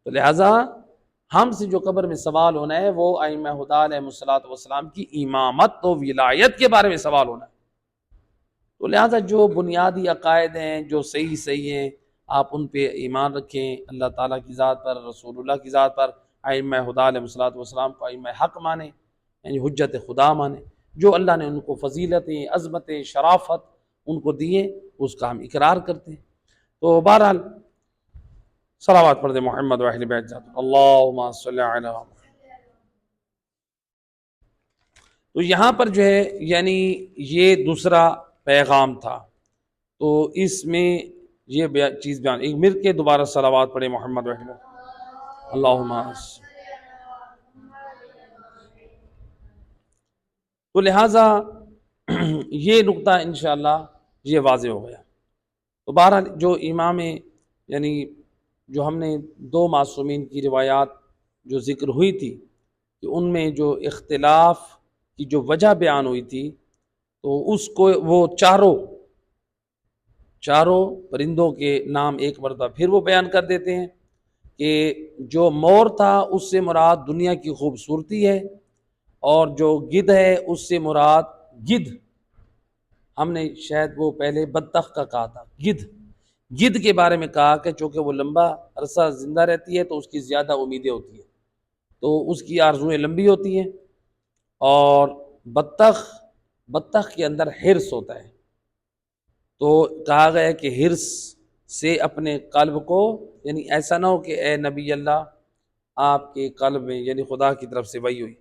تو لہٰذا ہم سے جو قبر میں سوال ہونا ہے وہ ائمہ ہدیٰ علیہ الصلوۃ والسلام کی امامت و ولایت کے بارے میں سوال ہونا ہے۔ تو لہٰذا جو بنیادی عقائد ہیں جو صحیح ہیں آپ ان پہ ایمان رکھیں، اللہ تعالیٰ کی ذات پر، رسول اللہ کی ذات پر، ائمہ ہدیٰ علیہ الصلوۃ والسلام کو ائمہ حق مانیں، یعنی حجت خدا مانیں، جو اللہ نے ان کو فضیلتیں، عظمتیں، شرافت ان کو دیے اس کا ہم اقرار کرتے ہیں۔ تو بہرحال صلوات پڑھ دیں محمد و اہل بیت ذات، اللہم صلی علی محمد۔ تو یہاں پر جو ہے یعنی یہ دوسرا پیغام تھا، تو اس میں یہ چیز بیان، ایک مل کے دوبارہ صلوات پڑھیں محمد و اہل بیت، اللہم۔ تو لہٰذا یہ نقطہ انشاءاللہ یہ واضح ہو گیا۔ تو بہرحال جو امام یعنی جو ہم نے دو معصومین کی روایات جو ذکر ہوئی تھی کہ ان میں جو اختلاف کی جو وجہ بیان ہوئی تھی، تو اس کو وہ چاروں پرندوں کے نام ایک مرتبہ پھر وہ بیان کر دیتے ہیں کہ جو مور تھا اس سے مراد دنیا کی خوبصورتی ہے، اور جو گدھ ہے اس سے مراد گدھ، ہم نے شاید وہ پہلے بطخ کا کہا تھا، گدھ کے بارے میں کہا کہ چونکہ وہ لمبا عرصہ زندہ رہتی ہے تو اس کی زیادہ امیدیں ہوتی ہیں، تو اس کی آرزویں لمبی ہوتی ہیں، اور بطخ کے اندر حرص ہوتا ہے، تو کہا گیا ہے کہ حرص سے اپنے قلب کو، یعنی ایسا نہ ہو کہ اے نبی اللہ آپ کے قلب میں، یعنی خدا کی طرف سے وحی ہوئی،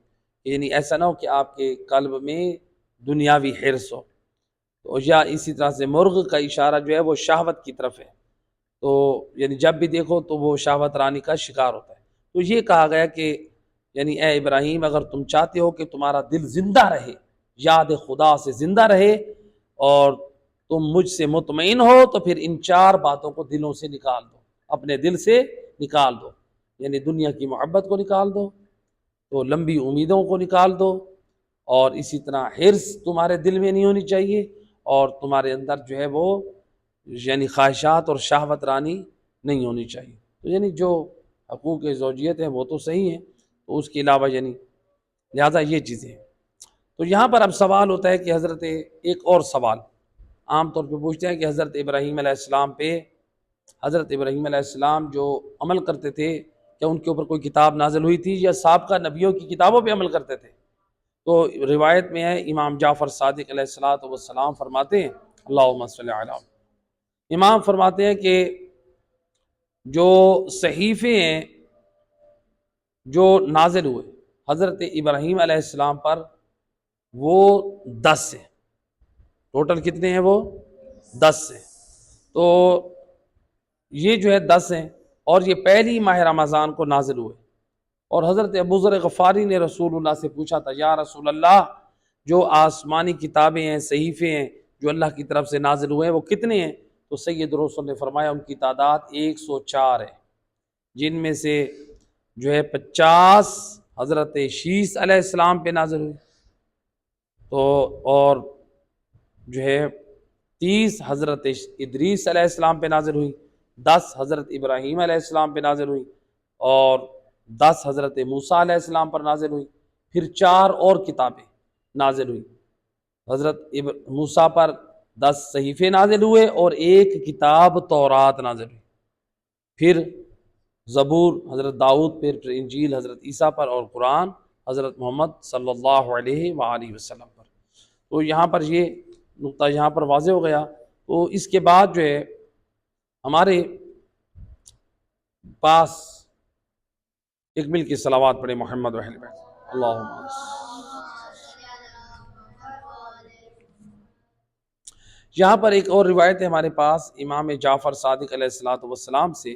یعنی ایسا نہ ہو کہ آپ کے قلب میں دنیاوی حرص ہو، تو یا اسی طرح سے مرغ کا اشارہ جو ہے وہ شہوت کی طرف ہے، تو یعنی جب بھی دیکھو تو وہ شہوت رانی کا شکار ہوتا ہے۔ تو یہ کہا گیا کہ یعنی اے ابراہیم اگر تم چاہتے ہو کہ تمہارا دل زندہ رہے، یاد خدا سے زندہ رہے، اور تم مجھ سے مطمئن ہو، تو پھر ان چار باتوں کو دلوں سے نکال دو، اپنے دل سے نکال دو، یعنی دنیا کی محبت کو نکال دو، تو لمبی امیدوں کو نکال دو، اور اسی طرح حرص تمہارے دل میں نہیں ہونی چاہیے، اور تمہارے اندر جو ہے وہ یعنی خواہشات اور شہوت رانی نہیں ہونی چاہیے۔ تو یعنی جو حقوق زوجیت ہیں وہ تو صحیح ہیں، تو اس کے علاوہ یعنی لہٰذا یہ چیزیں ہیں۔ تو یہاں پر اب سوال ہوتا ہے کہ حضرت ایک اور سوال عام طور پہ پوچھتے ہیں کہ حضرت ابراہیم علیہ السلام پہ، حضرت ابراہیم علیہ السلام جو عمل کرتے تھے، کیا ان کے اوپر کوئی کتاب نازل ہوئی تھی یا سابقہ نبیوں کی کتابوں پہ عمل کرتے تھے؟ تو روایت میں ہے امام جعفر صادق علیہ السلام فرماتے ہیں، اللہم صلی علی، امام فرماتے ہیں کہ جو صحیفے ہیں جو نازل ہوئے حضرت ابراہیم علیہ السلام پر، وہ 10 ہیں۔ ٹوٹل کتنے ہیں؟ وہ 10 ہیں۔ تو یہ جو ہے 10 ہیں، اور یہ پہلی ماہ رمضان کو نازل ہوئے، اور حضرت ابو ذر غفاری نے رسول اللہ سے پوچھا تھا، یا رسول اللہ، جو آسمانی کتابیں ہیں، صحیفے ہیں جو اللہ کی طرف سے نازل ہوئے ہیں، وہ کتنے ہیں؟ تو سید رسول نے فرمایا ان کی تعداد 104 ہے، جن میں سے جو ہے 50 حضرت شیس علیہ السلام پہ نازل ہوئی، تو اور جو ہے 30 حضرت ادریس علیہ السلام پہ نازل ہوئی، 10 حضرت ابراہیم علیہ السلام پہ نازل ہوئی، اور 10 حضرت موسیٰ علیہ السلام پر نازل ہوئی، پھر 4 اور کتابیں نازل ہوئی۔ حضرت موسیٰ پر 10 صحیفے نازل ہوئے اور 1 کتاب تورات نازل ہوئی، پھر زبور حضرت داؤد، پھر انجیل حضرت عیسیٰ پر، اور قرآن حضرت محمد صلی اللہ علیہ وآلہ وسلم پر۔ تو یہاں پر یہ نقطہ یہاں پر واضح ہو گیا۔ تو اس کے بعد جو ہے ہمارے پاس ایک مل کی صلوات پڑھے محمد و اہل بیت، اللہم یہاں پر ایک اور روایت ہے ہمارے پاس امام جعفر صادق علیہ السلام سے،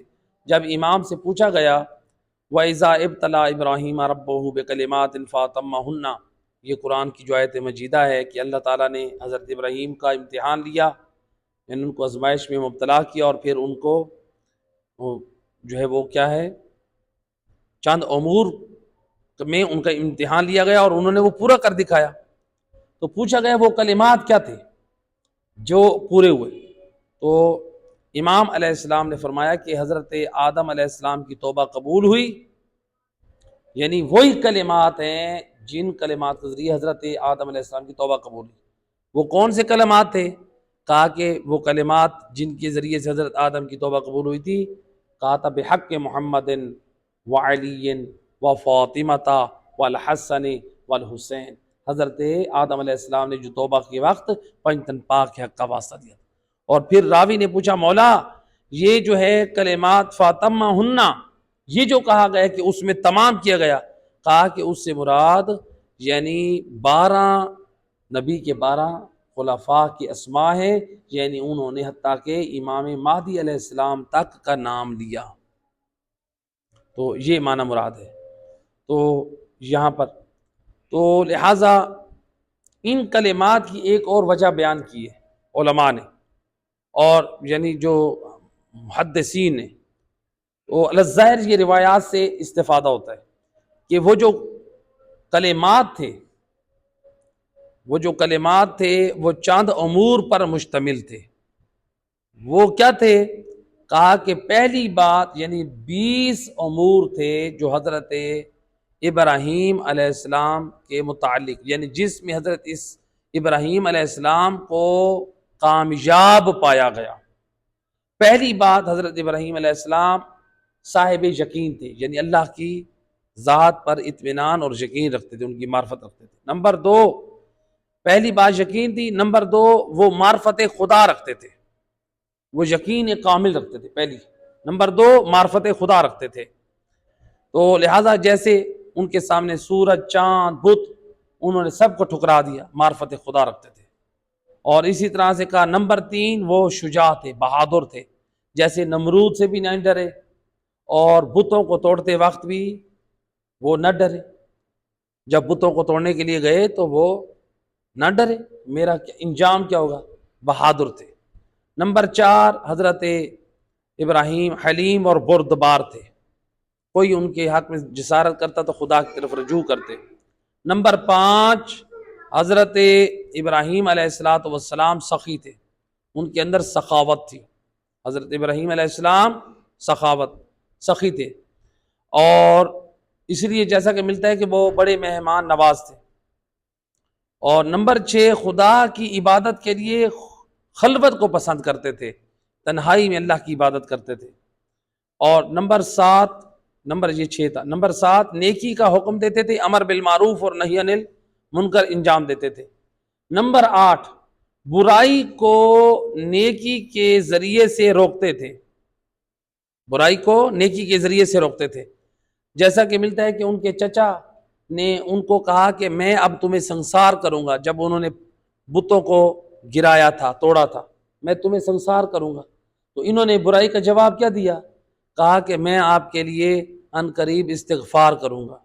جب امام سے پوچھا گیا وَإِذَا ابْتَلَى إِبْرَاهِيمَ رَبُّهُ بِكَلِمَاتٍ فَأَتَمَّهُنَّ، یہ قرآن کی جو آیت مجیدہ ہے کہ اللہ تعالیٰ نے حضرت ابراہیم کا امتحان لیا، یعنی ان کو آزمائش میں مبتلا کیا، اور پھر ان کو جو ہے وہ کیا ہے، چند امور میں ان کا امتحان لیا گیا، اور انہوں نے وہ پورا کر دکھایا۔ تو پوچھا گیا وہ کلمات کیا تھے جو پورے ہوئے؟ تو امام علیہ السلام نے فرمایا کہ حضرت آدم علیہ السلام کی توبہ قبول ہوئی، یعنی وہی کلمات ہیں جن کلمات کے ذریعے حضرت آدم علیہ السلام کی توبہ قبول ہوئی۔ وہ کون سے کلمات تھے؟ کہا کہ وہ کلمات جن کے ذریعے سے حضرت آدم کی توبہ قبول ہوئی تھی، کہا تھا بحق محمد وعلی وفاطمۃ والحسن والحسین، حضرت آدم علیہ السلام نے جو توبہ کے وقت پنجتن پاک کے حق کا واسطہ دیا۔ اور پھر راوی نے پوچھا مولا یہ جو ہے کلمات فاطمہ ہننا، یہ جو کہا گیا کہ اس میں تمام کیا گیا، کہا کہ اس سے مراد یعنی 12 نبی کے 12 خلفاء کی اسماء ہے، یعنی انہوں نے حتیٰ کہ امام مہدی علیہ السلام تک کا نام لیا، تو یہ معنی مراد ہے۔ تو یہاں پر تو لہٰذا ان کلمات کی ایک اور وجہ بیان کی ہے علماء نے، اور یعنی جو محدثین نے، تو الظاہر یہ روایات سے استفادہ ہوتا ہے کہ وہ جو کلمات تھے وہ چاند امور پر مشتمل تھے۔ وہ کیا تھے؟ کہا کہ پہلی بات یعنی 20 امور تھے جو حضرت ابراہیم علیہ السلام کے متعلق، یعنی جس میں حضرت ابراہیم علیہ السلام کو کامیاب پایا گیا۔ پہلی بات، حضرت ابراہیم علیہ السلام صاحب یقین تھے، یعنی اللہ کی ذات پر اطمینان اور یقین رکھتے تھے، ان کی معرفت رکھتے تھے۔ نمبر 2، پہلی بات یقین تھی۔ نمبر 2، وہ معرفت خدا رکھتے تھے، وہ یقین کامل رکھتے تھے پہلی۔ نمبر 2، معرفت خدا رکھتے تھے۔ تو لہٰذا جیسے ان کے سامنے سورج، چاند، بت، انہوں نے سب کو ٹھکرا دیا، معرفت خدا رکھتے تھے۔ اور اسی طرح سے کہا نمبر 3، وہ شجاع تھے، بہادر تھے، جیسے نمرود سے بھی نہ ڈرے، اور بتوں کو توڑتے وقت بھی وہ نہ ڈرے، جب بتوں کو توڑنے کے لیے گئے تو وہ نہ ڈرے، میرا انجام کیا ہوگا، بہادر تھے۔ نمبر 4، حضرت ابراہیم حلیم اور بردبار تھے، کوئی ان کے حق میں جسارت کرتا تو خدا کی طرف رجوع کرتے۔ نمبر 5، حضرت ابراہیم علیہ السلام سخی تھے، ان کے اندر سخاوت تھی۔ حضرت ابراہیم علیہ السلام سخی تھے، اور اس لیے جیسا کہ ملتا ہے کہ وہ بڑے مہمان نواز تھے۔ اور نمبر 6، خدا کی عبادت کے لیے خلوت کو پسند کرتے تھے، تنہائی میں اللہ کی عبادت کرتے تھے۔ اور نمبر 7 نیکی کا حکم دیتے تھے، امر بالمعروف اور نہی عن المنکر انجام دیتے تھے۔ نمبر 8، برائی کو نیکی کے ذریعے سے روکتے تھے، برائی کو نیکی کے ذریعے سے روکتے تھے۔ جیسا کہ ملتا ہے کہ ان کے چچا نے ان کو کہا کہ میں اب تمہیں سنسار کروں گا، جب انہوں نے بتوں کو گرایا تھا، توڑا تھا، میں تمہیں سنسار کروں گا۔ تو انہوں نے برائی کا جواب کیا دیا؟ کہا کہ میں آپ کے لیے ان قریب استغفار کروں گا۔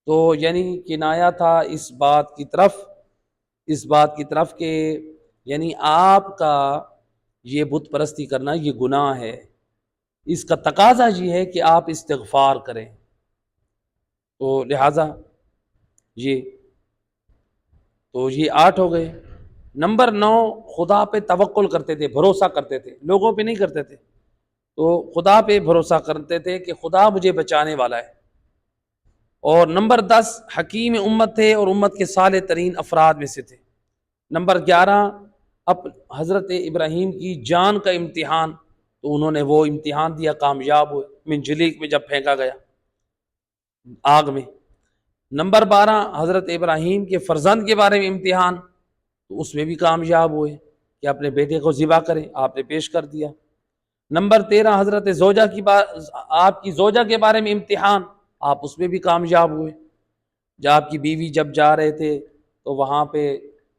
تو یعنی کنایا تھا اس بات کی طرف کہ یعنی آپ کا یہ بت پرستی کرنا یہ گناہ ہے، اس کا تقاضا یہ ہے کہ آپ استغفار کریں۔ تو لہٰذا یہ 8 ہو گئے۔ نمبر 9، خدا پہ توکل کرتے تھے، بھروسہ کرتے تھے، لوگوں پہ نہیں کرتے تھے، تو خدا پہ بھروسہ کرتے تھے کہ خدا مجھے بچانے والا ہے۔ اور نمبر 10، حکیم امت تھے اور امت کے صالح ترین افراد میں سے تھے۔ نمبر 11، حضرت ابراہیم کی جان کا امتحان، تو انہوں نے وہ امتحان دیا، کامیاب ہوئے، منجلیک میں جب پھینکا گیا آگ میں۔ نمبر 12، حضرت ابراہیم کے فرزند کے بارے میں امتحان، تو اس میں بھی کامیاب ہوئے کہ اپنے بیٹے کو ذبح کریں، آپ نے پیش کر دیا۔ نمبر 13، حضرت آپ کی زوجہ کے بارے میں امتحان، آپ اس میں بھی کامیاب ہوئے۔ جب آپ کی بیوی جب جا رہے تھے تو وہاں پہ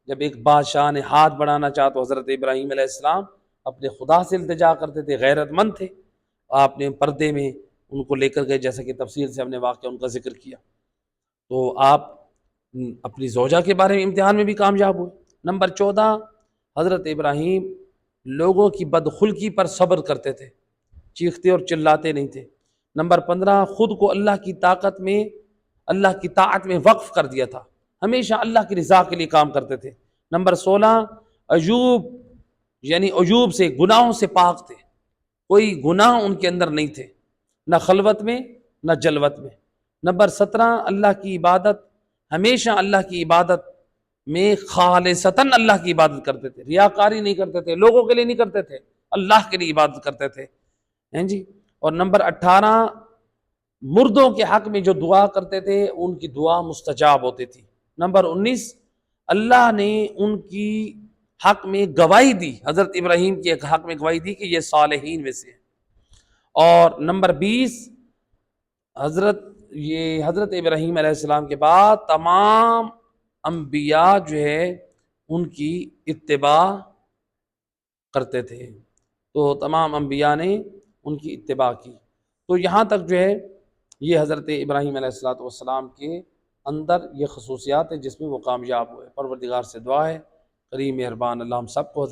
جب ایک بادشاہ نے ہاتھ بڑھانا چاہا تو حضرت ابراہیم علیہ السلام اپنے خدا سے التجا کرتے تھے، غیرت مند تھے، آپ نے پردے میں ان کو لے کر گئے، جیسا کہ تفصیل سے ہم نے واقعہ ان کا ذکر کیا۔ تو آپ اپنی زوجہ کے بارے میں امتحان میں بھی کامیاب ہوئے۔ نمبر 14، حضرت ابراہیم لوگوں کی بدخلقی پر صبر کرتے تھے، چیختے اور چلاتے نہیں تھے۔ نمبر 15، خود کو اللہ کی طاعت میں وقف کر دیا تھا، ہمیشہ اللہ کی رضا کے لیے کام کرتے تھے۔ نمبر 16، عجوب سے، گناہوں سے پاک تھے، کوئی گناہ ان کے اندر نہیں تھے، نہ خلوت میں نہ جلوت میں۔ نمبر 17، ہمیشہ اللہ کی عبادت میں خالصتاً اللہ کی عبادت کرتے تھے، ریاکاری نہیں کرتے تھے، لوگوں کے لیے نہیں کرتے تھے، اللہ کے لیے عبادت کرتے تھے۔ اور نمبر 18، مردوں کے حق میں جو دعا کرتے تھے ان کی دعا مستجاب ہوتی تھی۔ نمبر 19، اللہ نے ان کی حق میں گواہی دی، حضرت ابراہیم کے حق میں گواہی دی کہ یہ صالحین میں سے ہیں۔ اور نمبر 20، حضرت ابراہیم علیہ السلام کے بعد تمام انبیاء جو ہے ان کی اتباع کرتے تھے، تو تمام انبیاء نے ان کی اتباع کی۔ تو یہاں تک جو ہے یہ حضرت ابراہیم علیہ السلام کے اندر یہ خصوصیات ہیں جس میں وہ کامیاب ہوئے۔ پروردگار سے دعا ہے کریم مہربان اللہ ہم سب کو